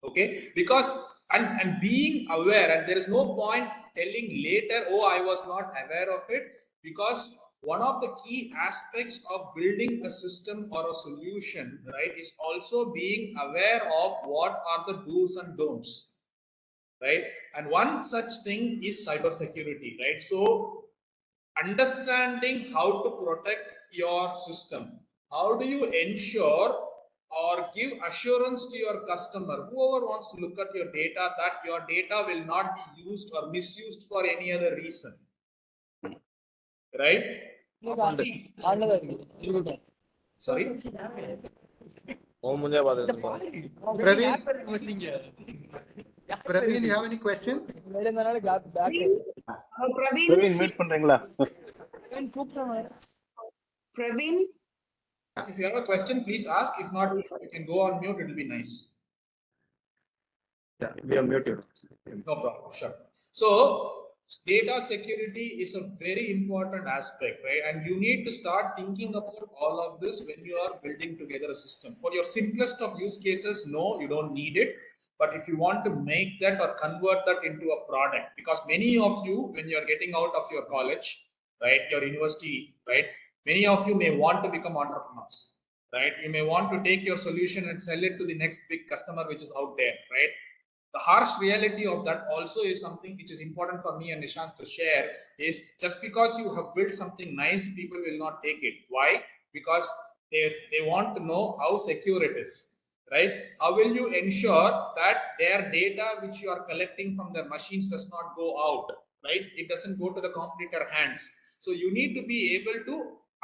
Okay, because and being aware, and there is no point telling later, oh, I was not aware of it, because one of the key aspects of building a system or a solution, right, is also being aware of what are the do's and don'ts, right? And one such thing is cybersecurity, right? So understanding how to protect your system, how do you ensure or give assurance to your customer, whoever wants to look at your data, that your data will not be used or misused for any other reason, right? Sorry. Praveen, you have any question? Praveen, meet பண்றீங்களா? Praveen? If you have a question, please ask. If not, you can go on mute. It will be nice. Yeah, we are muted. No problem. Sure. So data security is a very important aspect, right? And you need to start thinking about all of this when you are building together a system. For your simplest of use cases, no, you don't need it. But if you want to make that or convert that into a product, because many of you, when you're getting out of your college, right, your university, right, many of you may want to become entrepreneurs, right? You may want to take your solution and sell it to the next big customer which is out there, right? The harsh reality of that also is something which is important for me and Nishant to share, is just because you have built something nice, people will not take it. Why? Because they want to know how secure it is, right? How will you ensure that their data which you are collecting from their machines does not go out, right? It doesn't go to the competitor hands. So you need to be able to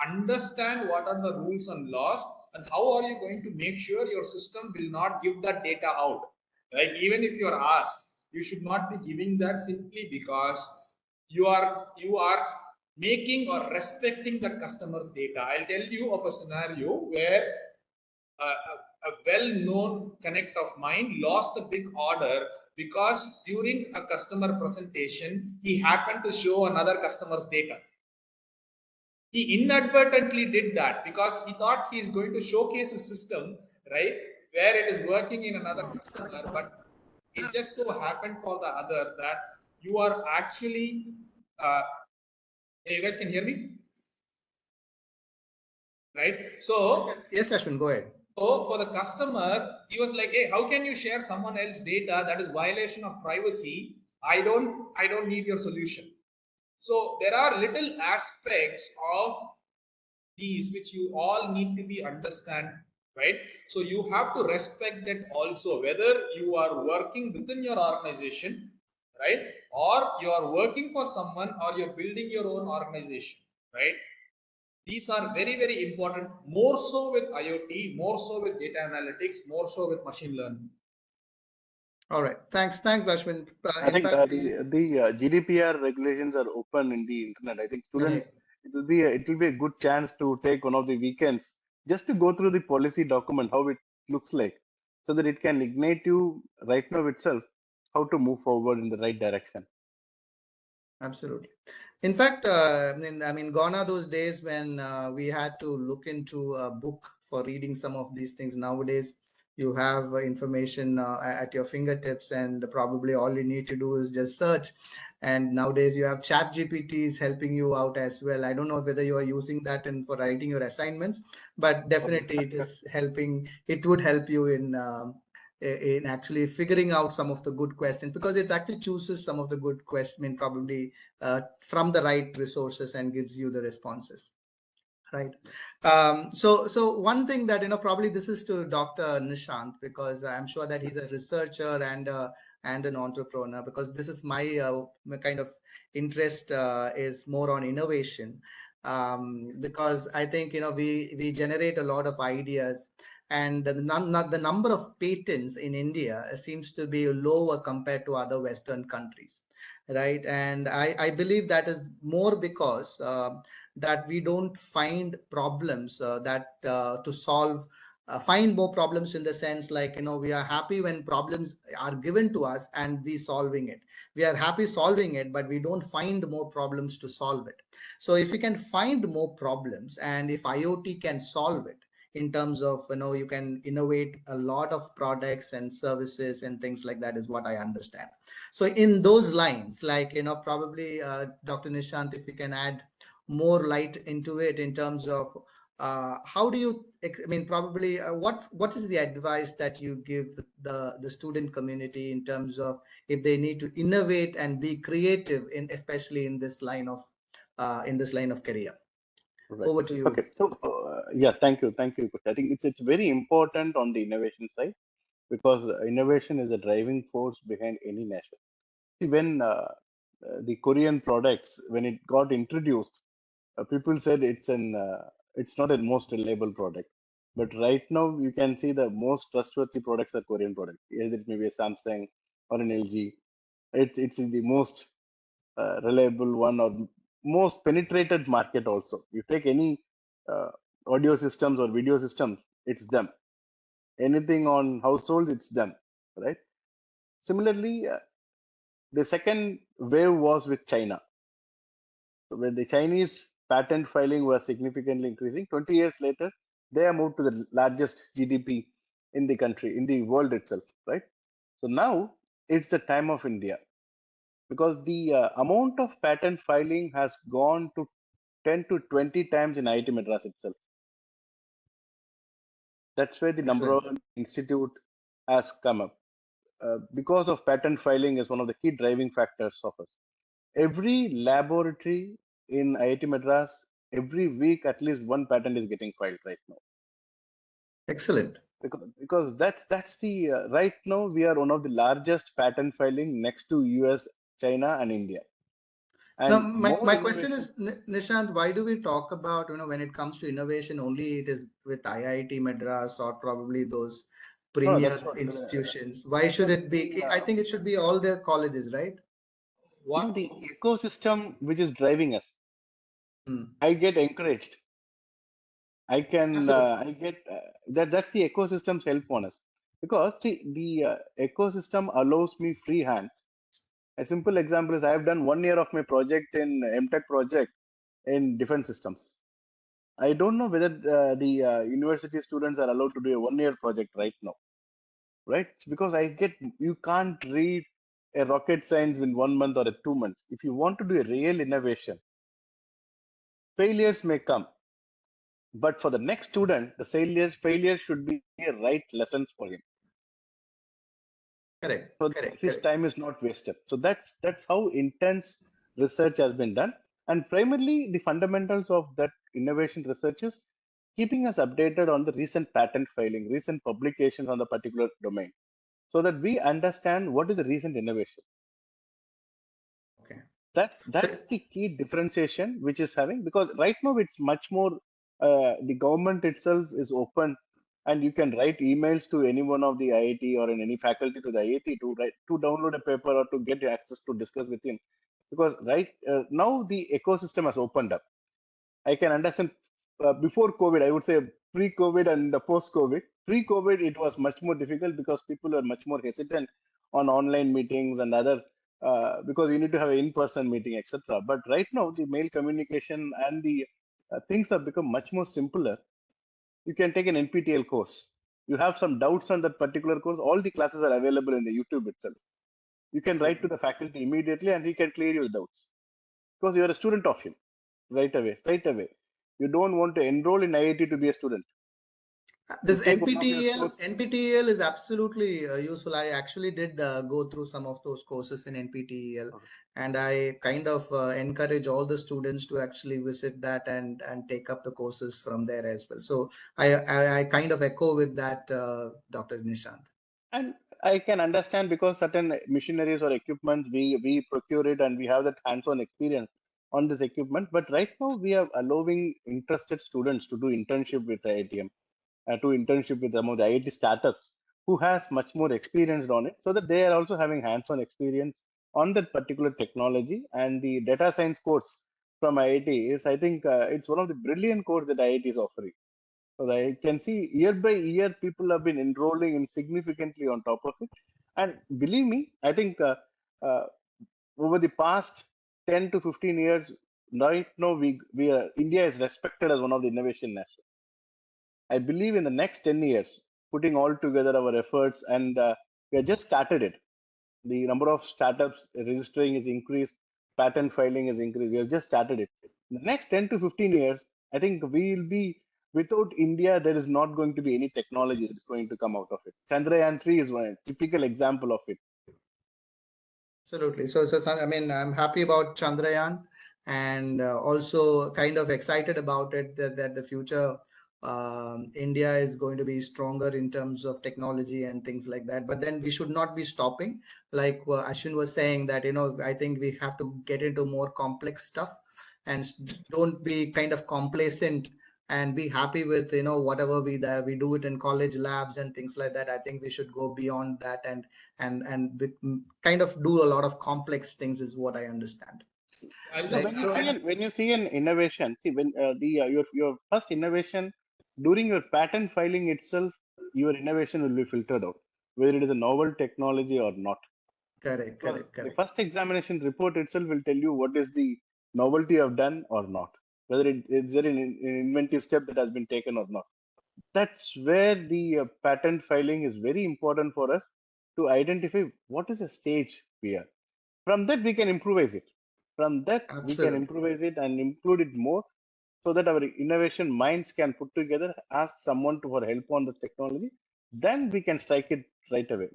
understand what are the rules and laws, and how are you going to make sure your system will not give that data out, right? Even if you are asked, you should not be giving that simply because you are making or respecting the customer's data. I'll tell you of a scenario where a well-known connect of mine lost a big order because during a customer presentation, he happened to show another customer's data. He inadvertently did that because he thought he is going to showcase a system, right, where it is working in another customer, but it just so happened for the other that you are actually, you guys can hear me? Right? So, yes, Ashwin, go ahead. So for the customer, he was like, hey, how can you share someone else's data? That is violation of privacy. I don't need your solution. So there are little aspects of these which you all need to be understand, right? So you have to respect that also, whether you are working within your organization, right, or you are working for someone, or you're building your own organization, right? These are very, very important, more so with IoT, more so with data analytics, more so with machine learning. All right. Thanks, Ashwin. I think the GDPR regulations are open in the internet. I think students, it will be a good chance to take one of the weekends just to go through the policy document, how it looks like, so that it can ignite you right now itself how to move forward in the right direction. Absolutely. In fact, I mean, gone are those days when we had to look into a book for reading some of these things. Nowadays, you have information at your fingertips, and probably all you need to do is just search. And nowadays, you have ChatGPTs helping you out as well. I don't know whether you are using that for writing your assignments, but definitely it is helping. It would help you in actually figuring out some of the good questions, because it actually chooses some of the good questions probably from the right resources and gives you the responses, right? So one thing that, probably this is to Dr. Nishant, because I'm sure that he's a researcher and an entrepreneur, because this is my kind of interest is more on innovation, because I think we generate a lot of ideas, and the number of patents in India seems to be lower compared to other Western countries, right? And I believe that is more because that we don't find problems that to solve find more problems, in the sense like, we are happy when problems are given to us and we solving it. We are happy solving it, but we don't find more problems to solve it. So if you can find more problems, and if IoT can solve it, in terms of, you can innovate a lot of products and services and things like that, is what I understand. So in those lines, like, probably Dr. Nishant, if you can add more light into it, in terms of how do you, I mean, probably what is the advice that you give the student community, in terms of if they need to innovate and be creative, in especially in this line of career? Right. Over to you. Okay. So yeah, thank you, Kush. I think it's very important on the innovation side, because innovation is a driving force behind any nation. See, when the Korean products, when it got introduced, people said it's not a most reliable product. But right now, you can see the most trustworthy products are Korean products. Either it may be a Samsung or an LG. It's the most reliable one, or most penetrated market also. You take any uh, audio systems or video systems, it's them. Anything on household, it's them, right? Similarly, the second wave was with China. So when the Chinese patent filing was significantly increasing, 20 years later, they have moved to the largest GDP in the country, in the world itself, right? So now it's the time of India, because the amount of patent filing has gone to 10 to 20 times in IIT Madras itself. That's where the number Excellent. one institute has come up. Because of patent filing is one of the key driving factors of us. Every laboratory in IIT Madras, every week at least one patent is getting filed right now. Excellent. Because that's the right now we are one of the largest patent filing next to US, China, and India. Now, And more my question innovation. is, Nishant, why do we talk about, when it comes to innovation, only it is with IIT Madras or probably those No, premier that's what. institutions? Why should Because it be? I think it should be all the colleges, right? the ecosystem which is driving us, Hmm. I get encouraged. Absolutely. I get that's the ecosystem's help on us, because see, the ecosystem allows me free hands. A simple example is I have done 1 year of my project in MTech project in defense systems. I don't know whether the university students are allowed to do a 1 year project right now, right? It's because you can't read a rocket science in 1 month or a 2 months. If you want to do a real innovation, failures may come, but for the next student, the failure should be a right lessons for him. Correct. So Correct. his Correct. time is not wasted. So that's how intense research has been done. And primarily the fundamentals of that innovation research is keeping us updated on the recent patent filing, recent publications on the particular domain, so that we understand what is the recent innovation. Okay. So, That's the key differentiation which is having, because right now it's much more the government itself is open, and you can write emails to any one of the IIT or in any faculty to the IIT to download a paper or to get access to discuss with him, because right now the ecosystem has opened up. I can understand before COVID, I would say pre-COVID and post-COVID. Pre-COVID, it was much more difficult because people were much more hesitant on online meetings and other, because you need to have an in-person meeting, etc. But right now, the mail communication and the things have become much more simpler. You can take an NPTEL course. You have some doubts on that particular course. All the classes are available in the YouTube itself. You can write to absolutely. the faculty immediately, and he can clear your doubts because you are a student of him right away, straight away. You don't want to enroll in IIT to be a student. You This take one of your NPTEL, course. NPTEL is absolutely useful. I actually did go through some of those courses in NPTEL, and I kind of encourage all the students to actually visit that and take up the courses from there as well. So I kind of echo with that, Dr. Nishant. And I can understand because certain machineries or equipment we procure it and we have that hands-on experience on this equipment. But right now we are allowing interested students to do internship with IITM, to internship with some of the IIT startups who has much more experience on it, so that they are also having hands-on experience on that particular technology. And the data science course from IIT is, I think, it's one of the brilliant course that IIT is offering. I can see year by year people have been enrolling in significantly on top of it. And believe me, I think uh, over the past 10 to 15 years, right now India is respected as one of the innovation nations. I believe in the next 10 years, putting all together our efforts, and we have just started it. The number of startups registering is increased, patent filing is increased. We have just started it. In the next 10 to 15 years, I think we will be, without India, there is not going to be any technology that's going to come out of it. Chandrayaan 3 is one typical example of it. Absolutely. So I mean, I'm happy about Chandrayaan, and also kind of excited about it that the future India is going to be stronger in terms of technology and things like that. But then we should not be stopping. Like Ashwin was saying that, I think we have to get into more complex stuff and don't be kind of complacent and be happy with, whatever we do it in college labs and things like that. I think we should go beyond that kind of do a lot of complex things is what I understand. I'll No, just Right. So when you see an innovation, see when your first innovation during your patent filing itself, your innovation will be filtered out, whether it is a novel technology or not. correct, Because correct, the correct. first examination report itself will tell you what is the novelty you have done or not, whether is there an inventive step that has been taken or not. That's where the patent filing is very important for us to identify what is the stage we are. From that, we can improvise it. From that, we can Absolutely. improvise it and include it more so that our innovation minds can put together, ask someone for help on the technology. Then we can strike it right away.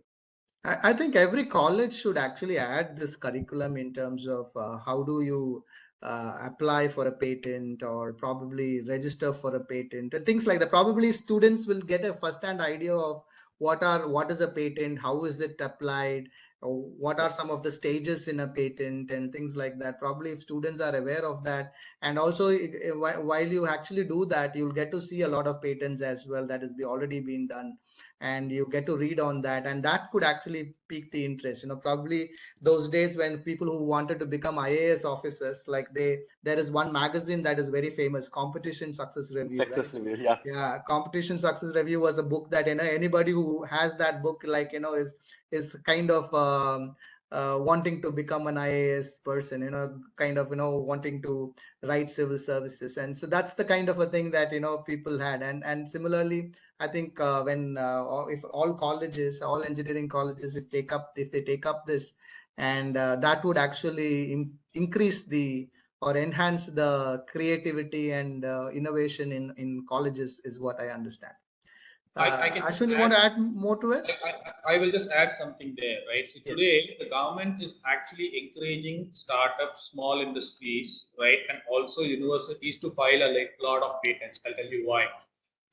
I think every college should actually add this curriculum in terms of how do you apply for a patent or probably register for a patent and things like that. Probably students will get a first-hand idea of what is a patent, how is it applied, or what are some of the stages in a patent and things like that. Probably if students are aware of that, and also while you actually do that, you'll get to see a lot of patents as well that has already been done, and you get to read on that, and that could actually pique the interest. Probably those days when people who wanted to become IAS officers, like there is one magazine that is very famous, Competition Success Review, right? Successfully, yeah. Yeah, Competition Success Review was a book that anybody who has that book, like, is kind of wanting to become an IAS person, kind of wanting to write civil services. And so that's the kind of a thing that people had. And similarly, I think when if all colleges, all engineering colleges, if they take up this, and that would actually increase the or enhance the creativity and innovation in colleges is what I understand. I can just Ashwin, you add. want to add more to it? I will just add something there, right? So Yes. today the government is actually encouraging startups, small industries, right, and also universities to file a lot of patents. I'll tell you why.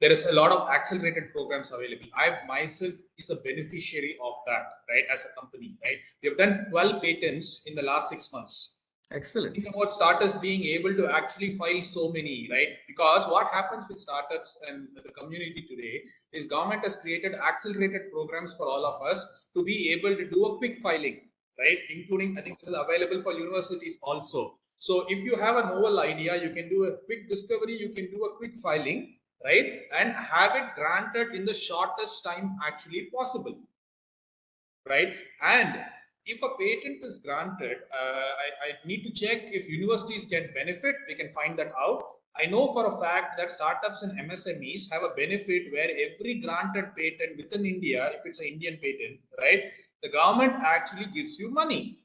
There is a lot of accelerated programs available. I myself is a beneficiary of that, right? As a company, right? We have done 12 patents in the last 6 months. Excellent. Think about startups being able to actually file so many, right? Because what happens with startups and the community today is government has created accelerated programs for all of us to be able to do a quick filing, right? Including, I think this is available for universities also. So if you have a novel idea, you can do a quick discovery, you can do a quick filing, right? And have it granted in the shortest time actually possible, right? And if a patent is granted, I need to check if universities get benefit. We can find that out. I know for a fact that startups and MSMEs have a benefit where every granted patent within India, if it's an Indian patent, right, the government actually gives you money,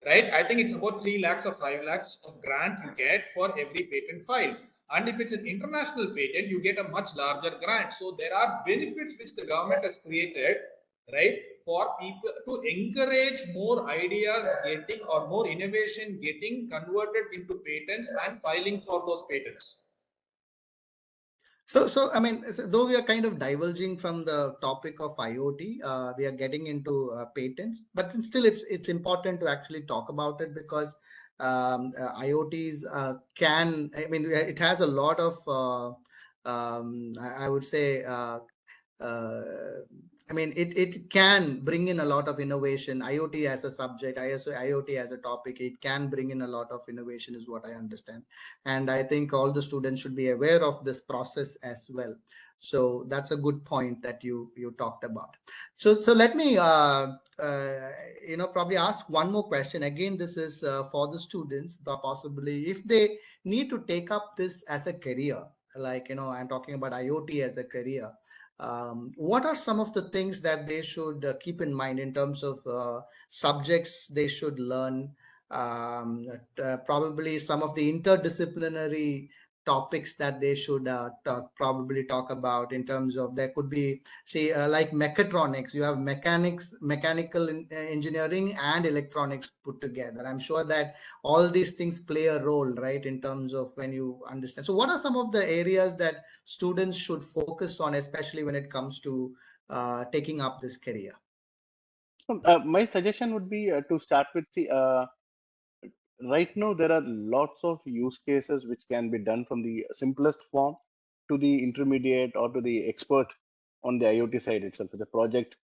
right? I think it's about 3 lakhs or 5 lakhs of grant you get for every patent filed. And if it's an international patent, you get a much larger grant. So there are benefits which the government has created, right, for people to encourage more ideas getting or more innovation getting converted into patents and filing for those patents. So I mean, though we are kind of diverging from the topic of IoT, we are getting into patents, but still, it's important to actually talk about it because IoTs can. I mean, it has a lot of. I would say. Uh, I mean, it can bring in a lot of innovation. IoT as a subject, IoT as a topic, it can bring in a lot of innovation, is what I understand. And I think all the students should be aware of this process as well. So that's a good point that you talked about. So let me probably ask one more question. Again, this is for the students, but possibly if they need to take up this as a career, like I'm talking about IoT as a career. What are some of the things that they should keep in mind in terms of subjects they should learn? Probably some of the interdisciplinary topics that they should probably talk about, in terms of, there could be, say, like mechatronics. You have mechanical engineering and electronics put together. I'm sure that all these things play a role, right, in terms of when you understand. So what are some of the areas that students should focus on, especially when it comes to taking up this career? So, my suggestion would be to start with right now there are lots of use cases which can be done from the simplest form to the intermediate or to the expert on the IoT side itself. It's a project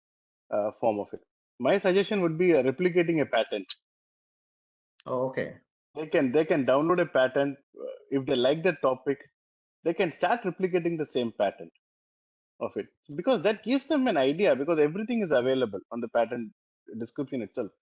form of it. My suggestion would be replicating a patent. Oh, okay. They can download a patent if they like the topic. They can start replicating the same patent of it, because that gives them an idea, because everything is available on the patent description itself,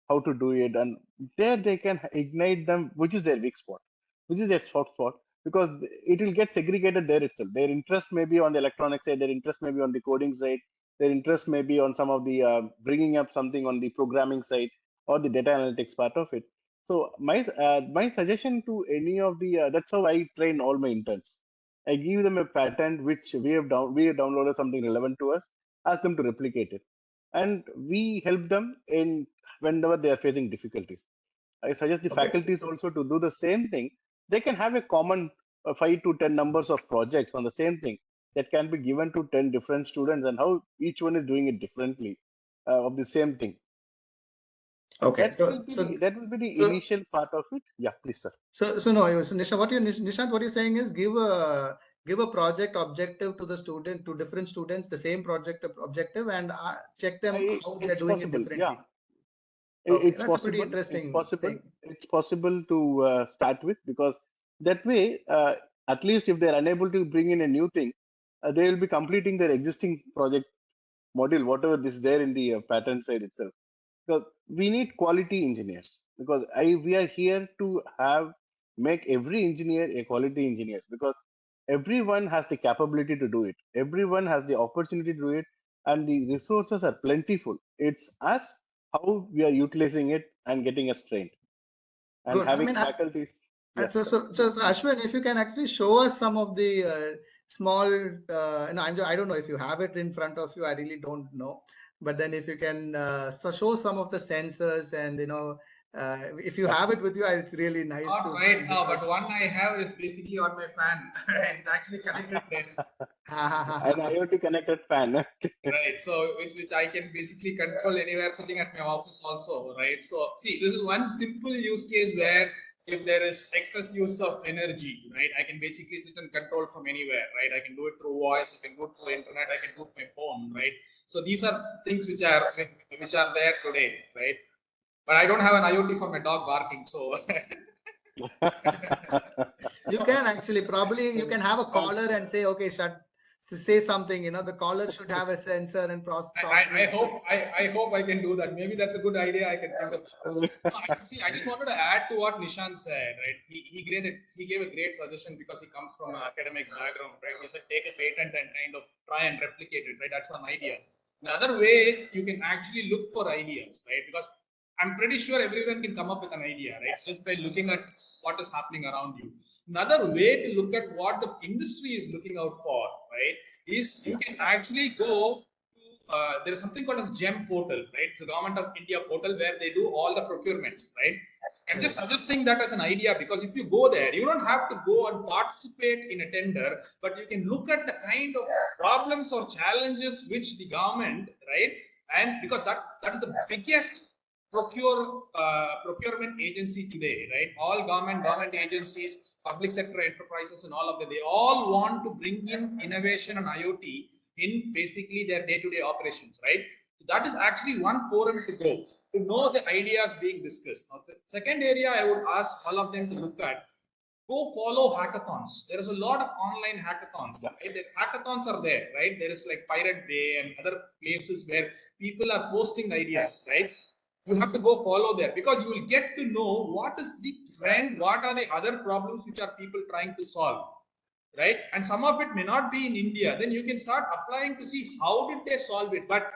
how to do it, and there they can ignite them, which is their weak spot, which is their soft spot, because it will get segregated there itself. Their interest may be on the electronic side, their interest may be on the coding side, their interest may be on some of the bringing up something on the programming side or the data analytics part of it. So my suggestion to any of the that's how I train all my interns. I give them a patent which we have downloaded something relevant to us, ask them to replicate it, and we help them in whenever they are facing difficulties. I suggest the Okay. faculties also to do the same thing. They can have a common 5 to 10 numbers of projects on the same thing that can be given to 10 different students, and how each one is doing it differently of the same thing. Okay. That will be the So initial part of it. Yeah, please, sir. So no, Nishant, what you're saying is give a project objective to the student, to different students, the same project objective, and check them how they are It's doing it possible. Yeah, differently. Okay, it's that's a pretty possible. interesting thing. It's possible to start with, because that way, at least if they're unable to bring in a new thing, they will be completing their existing project module, whatever this is there in the pattern side itself. Because we need quality engineers, because we are here to make every engineer a quality engineer, because everyone has the capability to do it, everyone has the opportunity to do it, and the resources are plentiful. It's us how we are utilizing it and getting us trained and Good. I having mean, faculties. Yes, sir. so Ashwin, if you can actually show us some of the small, no, I don't know if you have it in front of you. I really don't know. But then if you can show some of the sensors, and if you have it with you, it's really nice Not to see, right now, but because one I have is basically on my fan. It's actually connected there. An IoT connected fan. Right. So which I can basically control anywhere sitting at my office also, right? So see, this is one simple use case where if there is excess use of energy, right, I can basically sit and control from anywhere, right? I can do it through voice, I can do it through internet, I can do it my phone, right? So these are things which are there today, right? But I don't have an IoT for my dog barking, so you can actually, probably you can have a caller and say, okay, say something, the caller should have a sensor, and I probably hope I hope I can do that. Maybe that's a good idea. I can think of. No, I just wanted to add to what Nishant said. Right, he gave a great suggestion because he comes from an academic background. Right, he said take a patent and kind of try and replicate it. Right, that's one idea. Another way you can actually look for ideas. Right, because I'm pretty sure everyone can come up with an idea. Right, just by looking at what is happening around you. Another way to look at what the industry is looking out for. Right, is you can actually go. There is something called as GEM portal, right? It's the Government of India portal where they do all the procurements, right? I'm just suggesting that as an idea, because if you go there, you don't have to go and participate in a tender, but you can look at the kind of problems or challenges which the government, right? And because that is the biggest procurement agency today, right? All government agencies, public sector enterprises, and all of them, they all want to bring in innovation and IoT in basically their day-to-day operations, right? So that is actually one forum to go to know the ideas being discussed. Now, the second area I would ask all of them to look at, go follow hackathons. There is a lot of online hackathons, right? The hackathons are there, right? There is like Pirate Bay and other places where people are posting ideas, right? You have to go follow there because you will get to know what is the trend, what are the other problems which are people trying to solve, right? And some of it may not be in India. Then you can start applying to see how did they solve it. But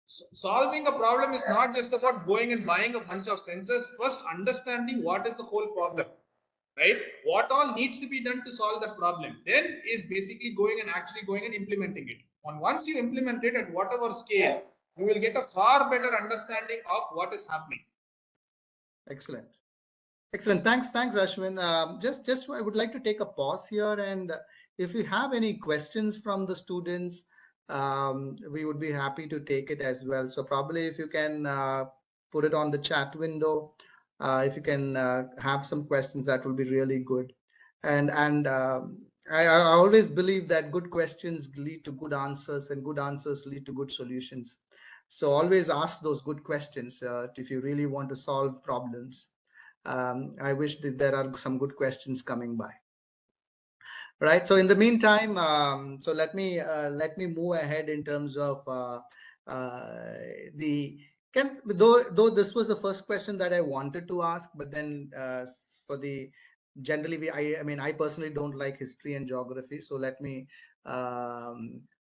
solving a problem is not just about going and buying a bunch of sensors. First, understanding what is the whole problem, right? What all needs to be done to solve that problem. Then is basically going and implementing it. And once you implement it at whatever scale, you will get a far better understanding of what is happening. Excellent. Excellent. Thanks, Ashwin. Just I would like to take a pause here, and if you have any questions from the students, we would be happy to take it as well. So probably if you can put it on the chat window, if you can have some questions, that will be really good. And I always believe that good questions lead to good answers, and good answers lead to good solutions. So always ask those good questions if you really want to solve problems. I wish that there are some good questions coming by. Right. So in the meantime, so let me move ahead in terms of though this was the first question that I wanted to ask, but then generally I personally don't like history and geography, so let me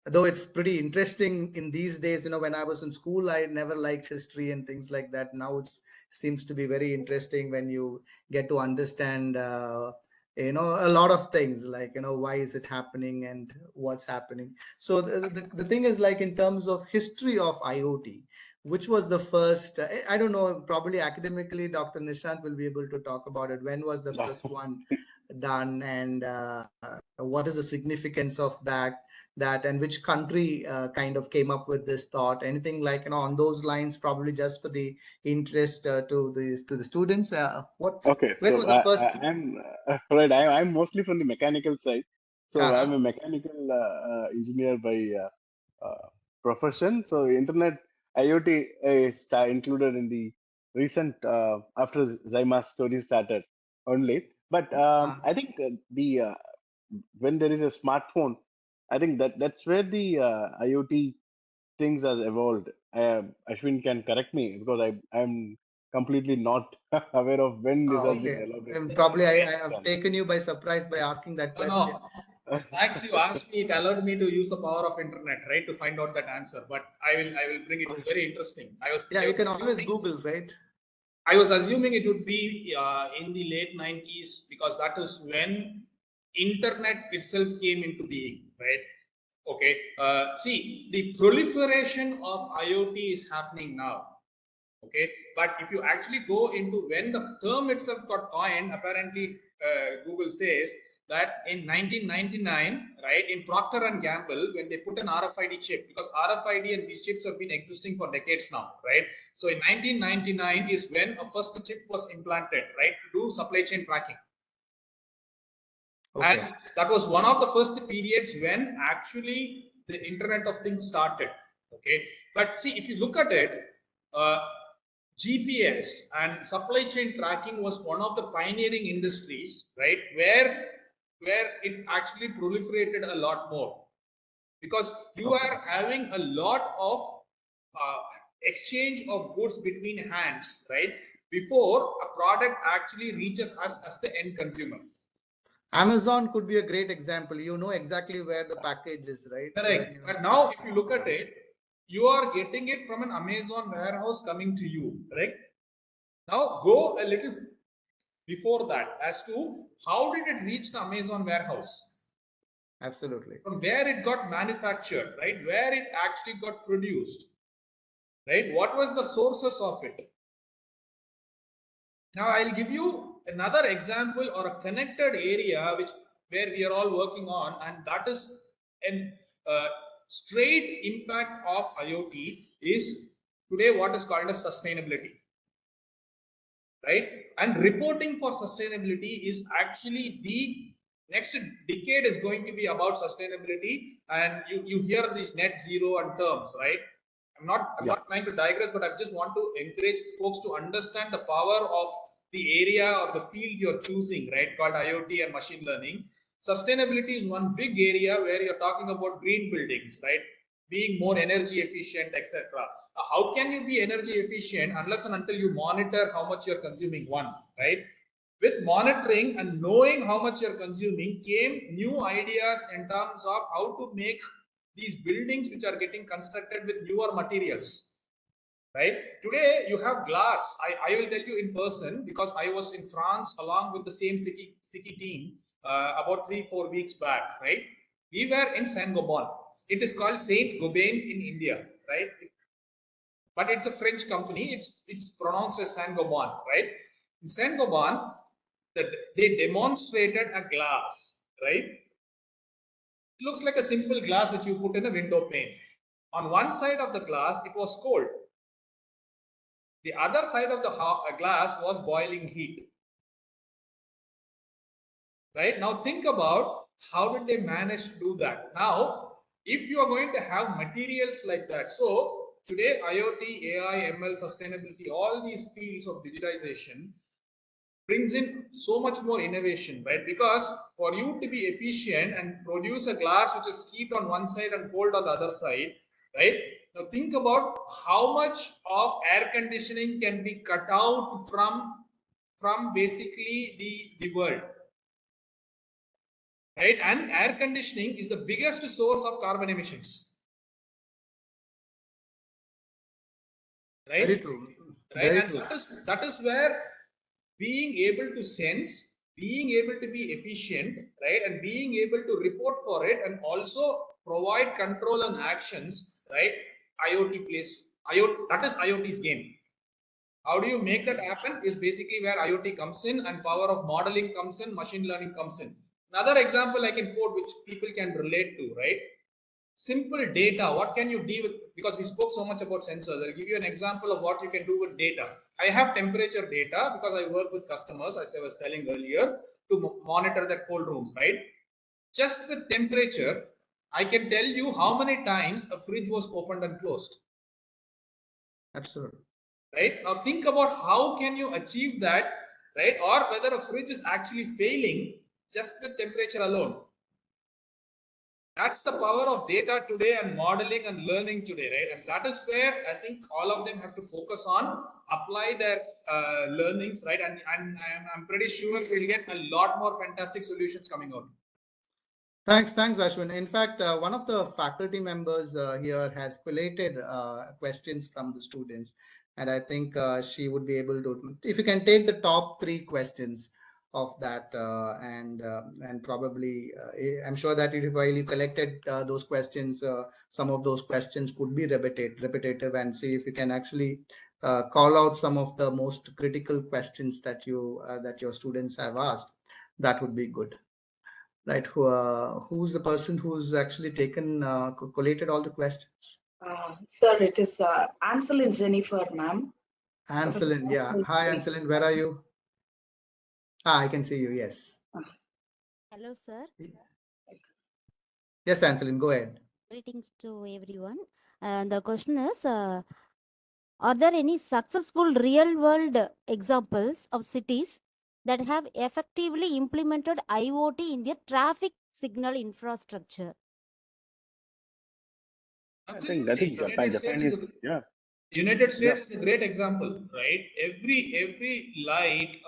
though it's pretty interesting in these days, when I was in school, I never liked history and things like that. Now it seems to be very interesting when you get to understand a lot of things, like why is it happening and what's happening. So the thing is, like, in terms of history of IoT, which was the first, I don't know, probably academically Dr. Nishant will be able to talk about it. When was the first one done, and what is the significance of that, and which country kind of came up with this thought? Anything like on those lines, probably just for the interest to the students. Okay, when so was the first? I'm right. I'm mostly from the mechanical side. So I'm Uh-huh. a mechanical engineer by profession. So Internet IoT is included in the recent after Zyma's story started only. But I think when there is a smartphone, I think that's where the IoT things has evolved. Ashwin can correct me because I'm completely not aware of when this Oh, has been okay. elaborated. Probably I have Done. taken you by surprise by asking that question. No. Thanks, you asked me. It allowed me to use the power of internet, right, to find out that answer. But I will bring it very interesting. Yeah, you can always Google, right? I was assuming it would be in the late 90s because that is when internet itself came into being, right? Okay. See, the proliferation of IoT is happening now. Okay, but if you actually go into when the term itself got coined, apparently Google says that in 1999, right, in Procter and Gamble, when they put an RFID chip, because RFID and these chips have been existing for decades now, right? So in 1999 is when a first chip was implanted, right, to do supply chain tracking. Okay. And that was one of the first periods when actually the Internet of Things started. Okay, but see, if you look at it, GPS and supply chain tracking was one of the pioneering industries, right, where it actually proliferated a lot more, because you are having a lot of exchange of goods between hands, right, before a product actually reaches us as the end consumer. Amazon could be a great example. You know exactly where the package is, right? Correct. So But now, if you look at it, you are getting it from an Amazon warehouse coming to you, correct? Now, go a little before that as to how did it reach the Amazon warehouse? Absolutely. From where it got manufactured, right? Where it actually got produced, right? What was the sources of it? Now, I'll give you another example or a connected area where we are all working on, and that is an straight impact of IoT is today what is called as sustainability, right? And reporting for sustainability is actually the Next decade is going to be about sustainability, and you hear these net zero and terms, right? I'm not trying to digress, but I just want to encourage folks to understand the power of the area or the field you're choosing, right? Called IoT and machine learning. Sustainability is one big area where you're talking about green buildings, right? Being more energy efficient, etc. How can you be energy efficient unless and until you monitor how much you're consuming, one, right? With monitoring and knowing how much you're consuming came new ideas in terms of how to make these buildings which are getting constructed with newer materials, right? Today you have glass. I will tell you in person because I was in France along with the same SICCI team about 3-4 weeks back, right? We were in Saint-Gobain. It is called Saint-Gobain in India, right? But it's a French company. It's pronounced as Saint-Gobain, right? In Saint-Gobain, they demonstrated a glass, right? It looks like a simple glass which you put in a window pane. On one side of the glass, it was cold. The other side of the glass was boiling heat. Right? Now think about how did they manage to do that? Now, if you are going to have materials like that, so today IoT, AI, ML, sustainability, all these fields of digitization brings in so much more innovation, right? Because for you to be efficient and produce a glass which is heat on one side and cold on the other side, right? Now think about how much of air conditioning can be cut out from basically the world, right? And air conditioning is the biggest source of carbon emissions, right? Very true. Right, Very and true. that is where being able to sense, being able to be efficient, right, and being able to report for it and also provide control and actions, right? IoT plays that is IoT's game. How do you make that happen is basically where IoT comes in and power of modeling comes in, machine learning comes in. Another example I can quote which people can relate to, right? Simple data. What can you do with, because we spoke so much about sensors. I'll give you an example of what you can do with data. I have temperature data because I work with customers, as I was telling earlier, to monitor their cold rooms, right? Just with temperature, I can tell you how many times a fridge was opened and closed. Absolutely. Right? Now think about how can you achieve that, right? Or whether a fridge is actually failing just with temperature alone. That's the power of data today and modeling and learning today, right? And that is where I think all of them have to focus on, apply their learnings, right? And I'm pretty sure we'll get a lot more fantastic solutions coming out. Thanks, Ashwin. In fact, one of the faculty members here has collated questions from the students, and I think she would be able to. If you can take the top 3 questions of that, and probably I'm sure that if while you collected those questions, some of those questions could be repetitive, and see if you can actually call out some of the most critical questions that your students have asked. That would be good. Right, who's the person who's actually taken collated all the questions? Sir, it is Anselin Jennifer, ma'am. Anselin, yeah. Hi, Anselin, where are you? I can see you, yes. Hello, sir. Yes, Anselin, go ahead. Greetings to everyone. The question is, are there any successful real-world examples of cities that have effectively implemented IoT in their traffic signal infrastructure? I think Japan. Japan is, yeah. United States is a great example, right? Every light,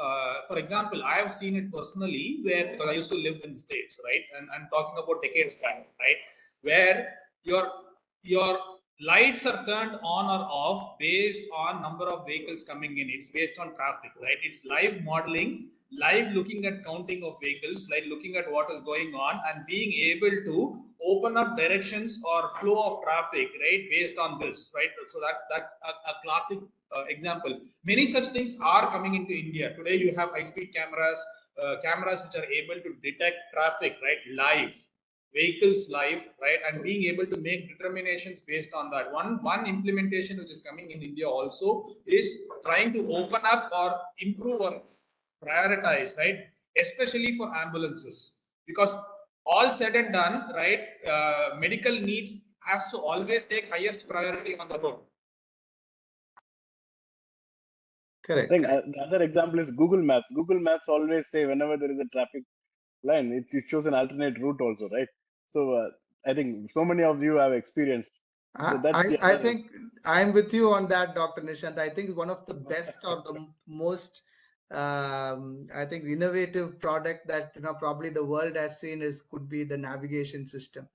for example, I have seen it personally where, because I used to live in the States, right? And I'm talking about decades back, right? Where your lights are turned on or off based on number of vehicles coming in. It's based on traffic, right? It's live modeling, live looking at counting of vehicles, like looking at what is going on and being able to open up directions or flow of traffic, right, based on this, right? So that's a classic example. Many such things are coming into India. Today you have high-speed cameras, cameras which are able to detect traffic, right, live, vehicles live, right, and being able to make determinations based on that. One implementation which is coming in India also is trying to open up or improve or prioritize, right, especially for ambulances. because all said and done, right, medical needs has to always take highest priority on the road. Correct. I think the other example is Google Maps. Google Maps always say whenever there is a traffic line, it shows an alternate route also, right? So I think so many of you have experienced. So that's the I other. think I'm with you on that, Dr. Nishant. I think one of the best or the most I think innovative product that probably the world has seen could be the navigation system.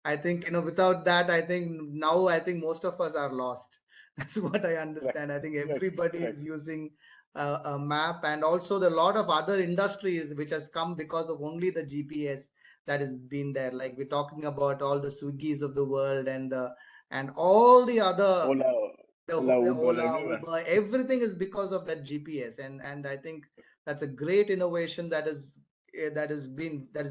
I think without that, I think most of us are lost. That's what I understand. I think everybody is using a map, and also the lot of other industries which has come because of only the GPS that has been there. Like we're talking about all the Swiggies of the world and all the other Ola, Uber, everything is because of that GPS, and I think that's a great innovation that is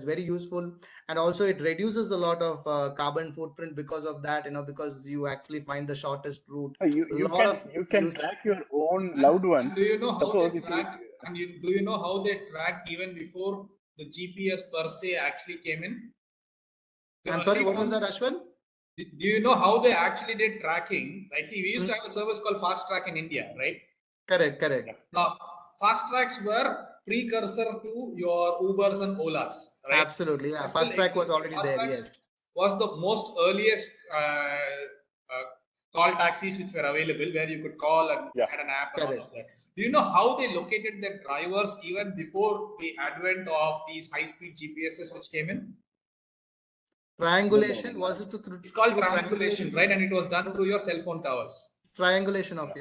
very useful, and also it reduces a lot of carbon footprint because of that, because you actually find the shortest route. You can track your own loved ones. And do you know how Suppose they track? Do you know how they track even before the GPS per se actually came in? I'm sorry, what was that, Ashwin? Do you know how they actually did tracking? Right. See, we used to have a service called Fast Track in India, right? Correct. Now, Fast Tracks were precursor to your Ubers and Olas, right? Absolutely, yeah. Fast Track was already there. Yes, was the most earliest call taxis which were available, where you could call and had an app and all of that. Do you know how they located their drivers even before the advent of these high-speed GPSs which came in? Triangulation, was it? It's called triangulation, right? And it was done through your cell phone towers. Triangulation of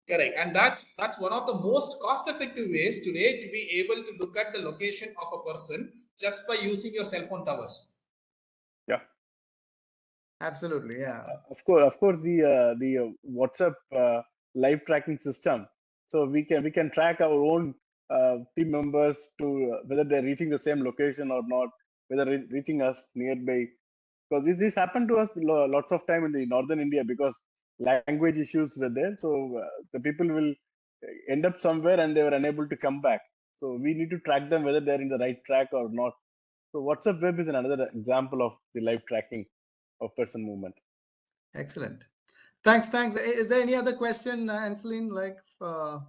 Correct. And that's one of the most cost-effective ways today to be able to look at the location of a person just by using your cell phone towers. Yeah. Absolutely, yeah. Of course, the WhatsApp live tracking system. So we can track our own team members to whether they're reaching the same location or not, whether reaching us nearby. Because this happened to us lots of time in the northern India, because language issues were there. So the people will end up somewhere and they were unable to come back. So we need to track them whether they're in the right track or not. So WhatsApp Web is another example of the live tracking of person movement. Excellent. Thanks. Is there any other question, Anseline? Sir,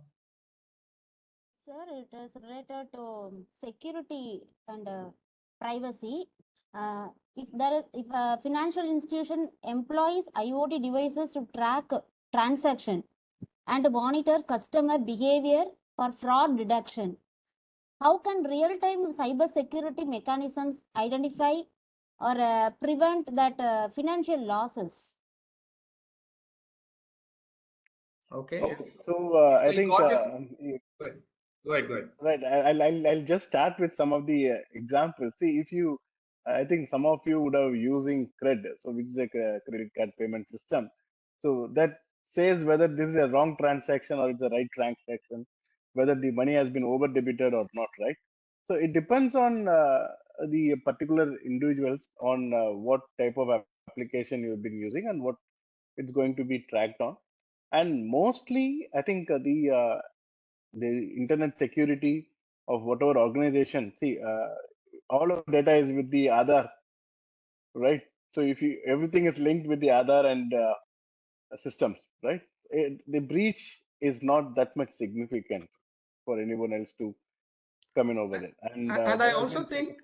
it is related to security and privacy. If a financial institution employs IoT devices to track transaction and monitor customer behavior for fraud detection, how can real-time cybersecurity mechanisms identify or prevent that financial losses? Okay. So I think Go ahead. Right. I'll just start with some of the examples. See, I think some of you would have using CRED, so which is a credit card payment system. So that says whether this is a wrong transaction or it's a right transaction, whether the money has been over debited or not, right? So it depends on the particular individuals on what type of application you've been using and what it's going to be tracked on. And mostly, I think the internet security of whatever organization. See, all of data is with the Aadhaar, right? So if everything is linked with the Aadhaar and systems, right? The breach is not that much significant for anyone else to come in over there. And I also think,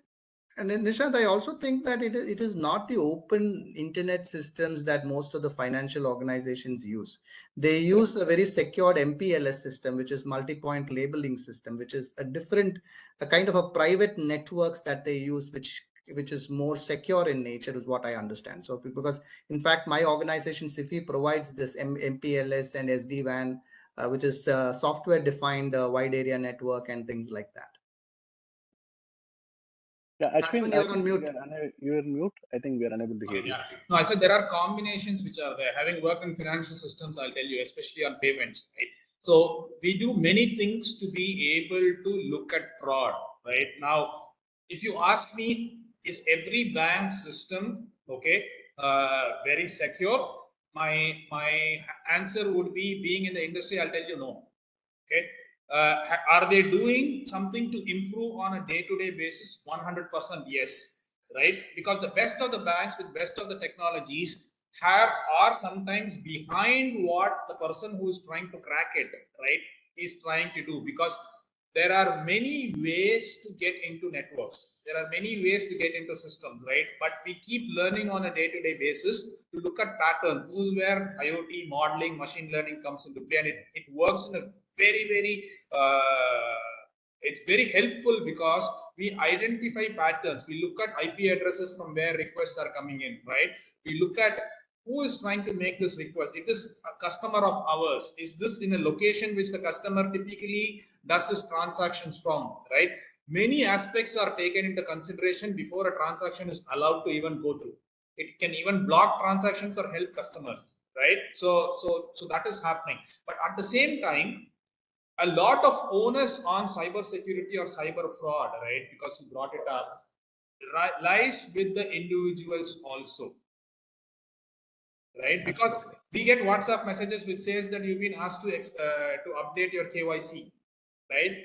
and then Nishant, I also think that it is not the open internet systems that most of the financial organizations use. They use a very secured MPLS system, which is multi-point labeling system, which is a kind of a private networks that they use, which is more secure in nature, is what I understand. So because in fact, my organization SICCI provides this MPLS and SD-WAN, which is software defined wide area network and things like that. Yeah, Ashwin, you're on mute. You're on mute. I think we are unable to hear you. No, I said there are combinations which are there. Having worked in financial systems, I'll tell you, especially on payments, right? So we do many things to be able to look at fraud, right? Now, if you ask me, is every bank system very secure? My answer would be, being in the industry, I'll tell you no. Okay. Are they doing something to improve on a day-to-day basis? 100% yes, right? Because the best of the banks with best of the technologies are sometimes behind what the person who is trying to crack it, right, is trying to do. Because there are many ways to get into networks. There are many ways to get into systems, right? But we keep learning on a day-to-day basis to look at patterns. This is where IoT modeling, machine learning comes into play, and it works in a very it's very helpful because we identify patterns. We look at IP addresses from where requests are coming in, right? We look at who is trying to make this request. It is a customer of ours. Is this in a location which the customer typically does his transactions from, right? Many aspects are taken into consideration before a transaction is allowed to even go through. It can even block transactions or help customers, right? So that is happening. But at the same time, a lot of onus on cyber security or cyber fraud, right? Because you brought it up, lies with the individuals also, right? Because we get WhatsApp messages which says that you've been asked to update your KYC, right?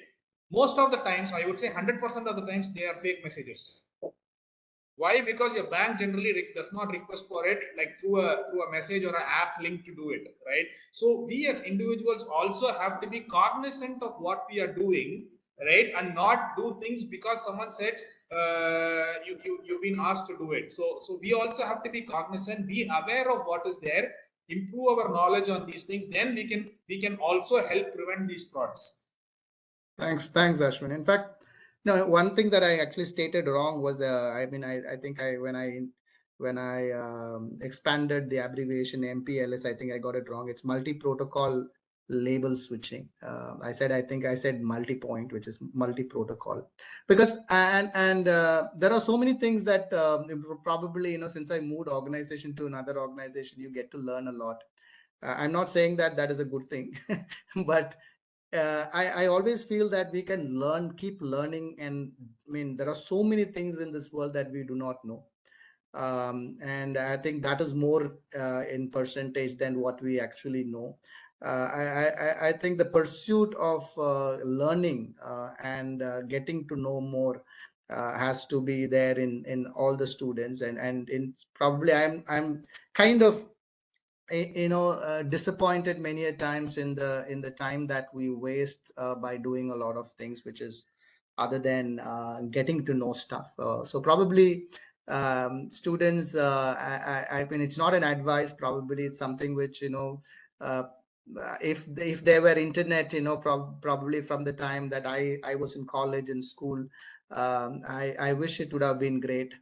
Most of the times, I would say 100% of the times, they are fake messages. Why? Because your bank generally does not request for it like through a message or an app link to do it, right? So we as individuals also have to be cognizant of what we are doing, right, and not do things because someone says you've been asked to do it. So we also have to be cognizant, be aware of what is there, improve our knowledge on these things. Then we can also help prevent these frauds. Thanks, Ashwin. In fact, no, one thing that I actually stated wrong was, I mean, I think when I expanded the abbreviation MPLS, I think I got it wrong. It's multi-protocol label switching. I think I said multi-point, which is multi-protocol, because there are so many things that probably, since I moved organization to another organization, you get to learn a lot. I'm not saying that is a good thing, but I always feel that we can keep learning. And I mean, there are so many things in this world that we do not know. And I think that is more in percentage than what we actually know. I think the pursuit of learning and getting to know more has to be there in all the students, and in probably I'm kind of disappointed many a times in the time that we waste by doing a lot of things which is other than getting to know stuff. So probably students, I mean, it's not an advice, probably it's something which uh, if there were internet, probably from the time that I was in college and school, I wish it would have been great,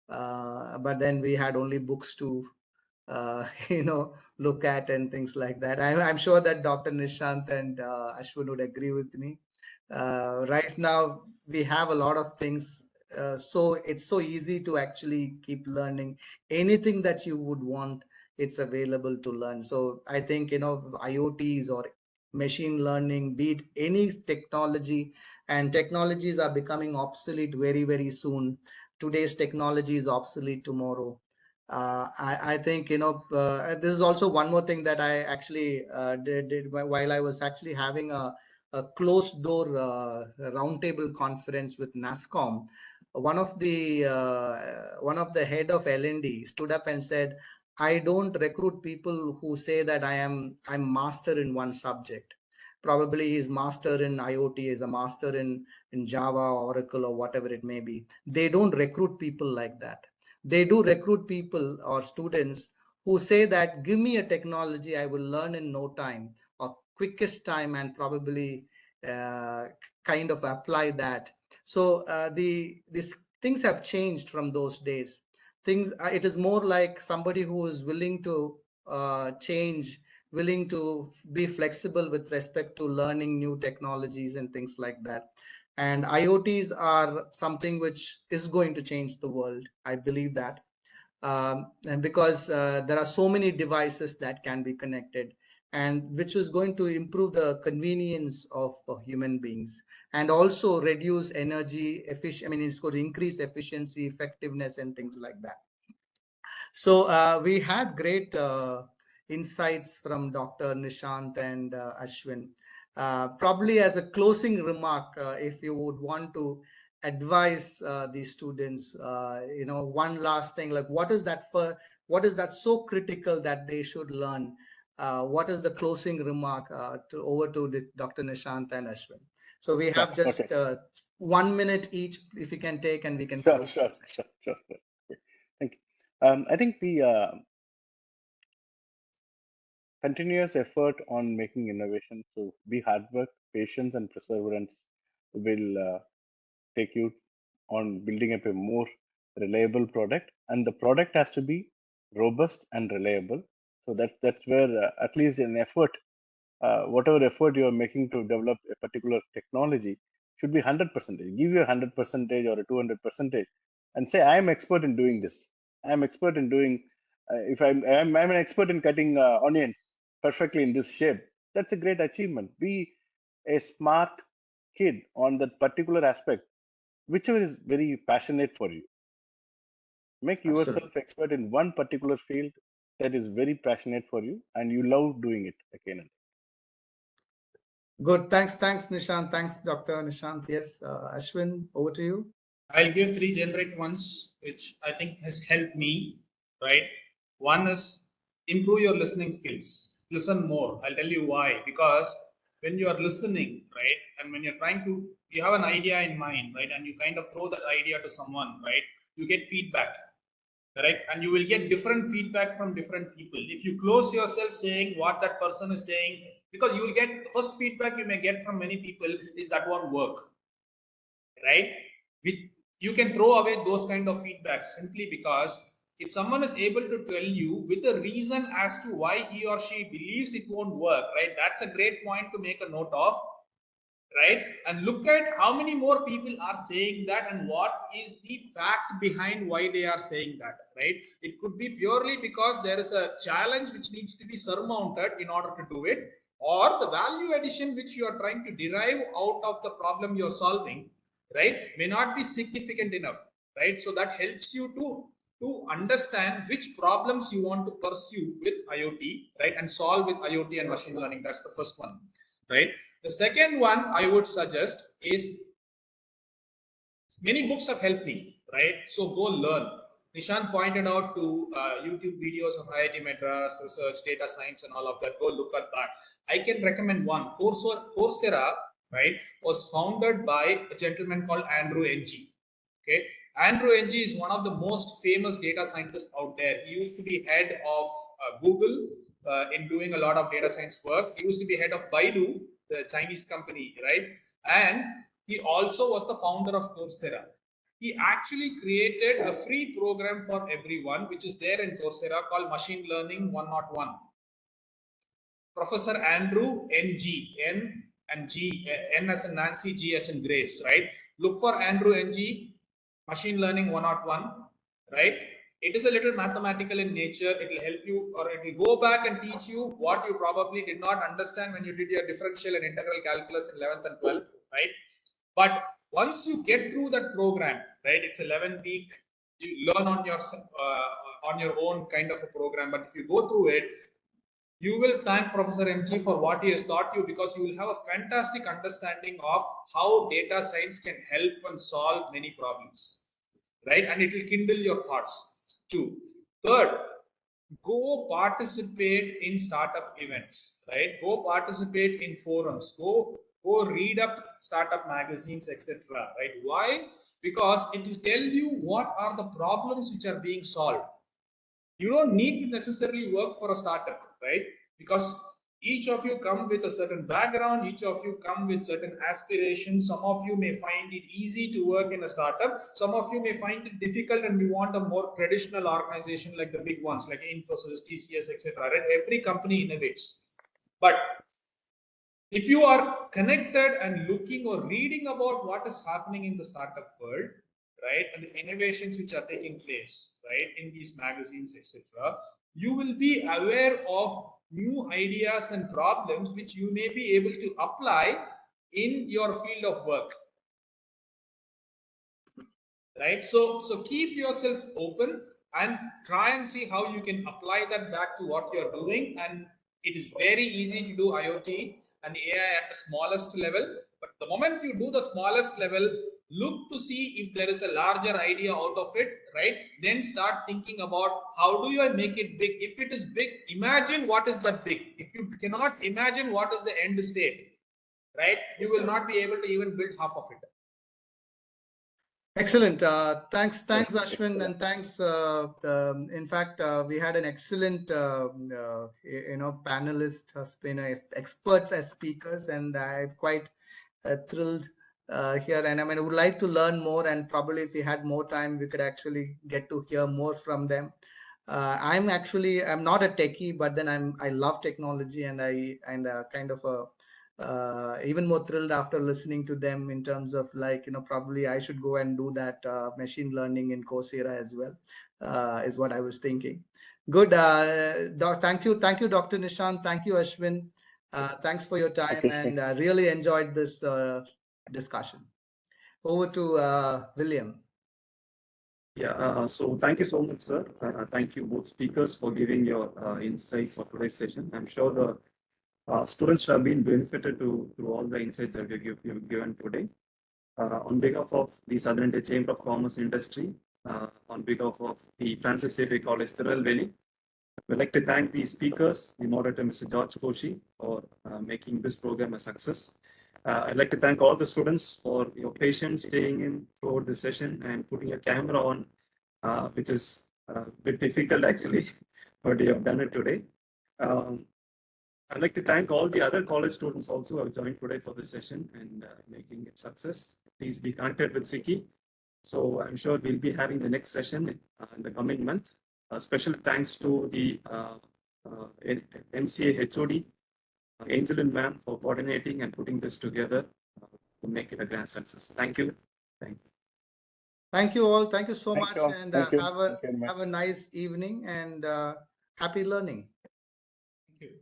but then we had only books to look at and things like that. I'm sure that Dr. Nishant and Ashwin would agree with me. Right now, we have a lot of things. So it's so easy to actually keep learning. Anything that you would want, it's available to learn. So I think, IoTs or machine learning, be it any technology, and technologies are becoming obsolete very, very soon. Today's technology is obsolete tomorrow. I think, this is also one more thing that I actually did while I was actually having a closed door roundtable conference with NASCOM. One of the head of L&D stood up and said, I don't recruit people who say that I'm master in one subject. Probably he's master in IoT, is a master in Java, Oracle, or whatever it may be. They don't recruit people like that. They do recruit people or students who say that give me a technology, I will learn in no time or quickest time, and probably kind of apply that. So these things have changed from those days. It is more like somebody who is willing to change, willing to be flexible with respect to learning new technologies and things like that. And IoTs are something which is going to change the world. I believe that. And because there are so many devices that can be connected, and which is going to improve the convenience of human beings, and also reduce energy efficiency. I mean, it's going to increase efficiency, effectiveness, and things like that. So we had great insights from Dr. Nishant and Ashwin. Probably as a closing remark, if you would want to advise the students, one last thing, like what is that so critical that they should learn? What is the closing remark over to Dr. Nishant and Ashwin? So we have just 1 minute each, if you can take, and we can close the session. Sure. Okay. Thank you. I think the continuous effort on making innovation, so be hard work, patience, and perseverance will take you on building up a more reliable product, and the product has to be robust and reliable. So that's where at least an effort, whatever effort you are making to develop a particular technology, should be 100%. Give you a 100% or a 200%, and say, I am expert in doing this. I am expert in doing. If I'm an expert in cutting onions perfectly in this shape. That's a great achievement. Be a smart kid on that particular aspect, whichever is very passionate for you. Make yourself expert in one particular field that is very passionate for you and you love doing it again. Good. Thanks, Nishant. Thanks, Dr. Nishant. Yes, Ashwin, over to you. I'll give 3 generic ones, which I think has helped me, right? One is improve your listening skills. Listen more. I'll tell you why. Because when you are listening, right, and when you're trying to, you have an idea in mind, right, and you kind of throw that idea to someone, right, you get feedback, correct? And you will get different feedback from different people. If you close yourself saying what that person is saying, because you will get, first feedback you may get from many people is that won't work, right? You can throw away those kind of feedbacks simply because if someone is able to tell you with a reason as to why he or she believes it won't work, right? That's a great point to make a note of, right? And look at how many more people are saying that and what is the fact behind why they are saying that, right? It could be purely because there is a challenge which needs to be surmounted in order to do it, or the value addition which you are trying to derive out of the problem you're solving, right, may not be significant enough, right? So that helps you to understand which problems you want to pursue with IoT, right, and solve with IoT and machine learning. That's the first one, right? The second one I would suggest is, many books have helped me, right? So go learn. Nishant pointed out to YouTube videos of IIT Metro, research, data science, and all of that. Go look at that. I can recommend one. Coursera, right, was founded by a gentleman called Andrew Ng. Okay, Andrew Ng is one of the most famous data scientists out there. He used to be head of Google in doing a lot of data science work. He used to be head of Baidu, the Chinese company, right? And he also was the founder of Coursera. He actually created a free program for everyone, which is there in Coursera, called Machine Learning 101. Professor Andrew Ng, N and G, N as in Nancy, G as in Grace, right? Look for Andrew Ng, Machine Learning 101, right? It is a little mathematical in nature. It will help you, or it will go back and teach you what you probably did not understand when you did your differential and integral calculus in 11th and 12th, right? But once you get through that program, right, it's 11-week, you learn on your own kind of a program. But if you go through it, you will thank Professor MG for what he has taught you, because you will have a fantastic understanding of how data science can help and solve many problems, right? And it will kindle your thoughts too. Third, go participate in startup events, right? Go participate in forums. Go read up startup magazines, etc. Right? Why? Because it will tell you what are the problems which are being solved. You don't need to necessarily work for a startup, right? Because each of you come with a certain background, each of you come with certain aspirations. Some of you may find it easy to work in a startup. Some of you may find it difficult and you want a more traditional organization like the big ones, like Infosys, TCS, etc. Right? Every company innovates. But if you are connected and looking or reading about what is happening in the startup world, right, and the innovations which are taking place, right, in these magazines, etc., you will be aware of new ideas and problems which you may be able to apply in your field of work, right? So keep yourself open and try and see how you can apply that back to what you're doing. And it is very easy to do IoT. and AI at the smallest level. But the moment you do the smallest level, look to see if there is a larger idea out of it, right? Then start thinking about how do I make it big. If it is big, imagine what is that big. If you cannot imagine what is the end state, right, you will not be able to even build half of it. Excellent. Thanks, Ashwin, and thanks. In fact, we had an excellent, panelist, experts as speakers, and I'm quite thrilled here. And I mean, I would like to learn more, and probably if we had more time, we could actually get to hear more from them. I'm not a techie, but then I love technology, and kind of even more thrilled after listening to them in terms of probably I should go and do that machine learning in Coursera as well, is what I was thinking. Good. Thank you, Dr. Nishant. Thank you, Ashwin. Thanks for your time, and really enjoyed this discussion. Over to William. Yeah, so thank you so much, sir. Thank you both speakers for giving your insights for today's session. I'm sure the students have been benefited through all the insights that you've given today. On behalf of the Southern India Chamber of Commerce Industry, on behalf of the Francis Xavier College, Tirunelveli, we'd like to thank the speakers, the moderator, Mr. George Koshi, for making this program a success. I'd like to thank all the students for your patience staying in throughout the session and putting your camera on, which is a bit difficult actually, but you have done it today. I'd like to thank all the other college students also who have joined today for this session and making it success. Please be connected with SICCI. So I'm sure we'll be having the next session in the coming month. A special thanks to the MCA HOD, Angelin ma'am, for coordinating and putting this together to make it a grand success. Thank you. Thank you. Thank you all. Thank you so much, and Thank you. have a nice evening and happy learning. Thank you.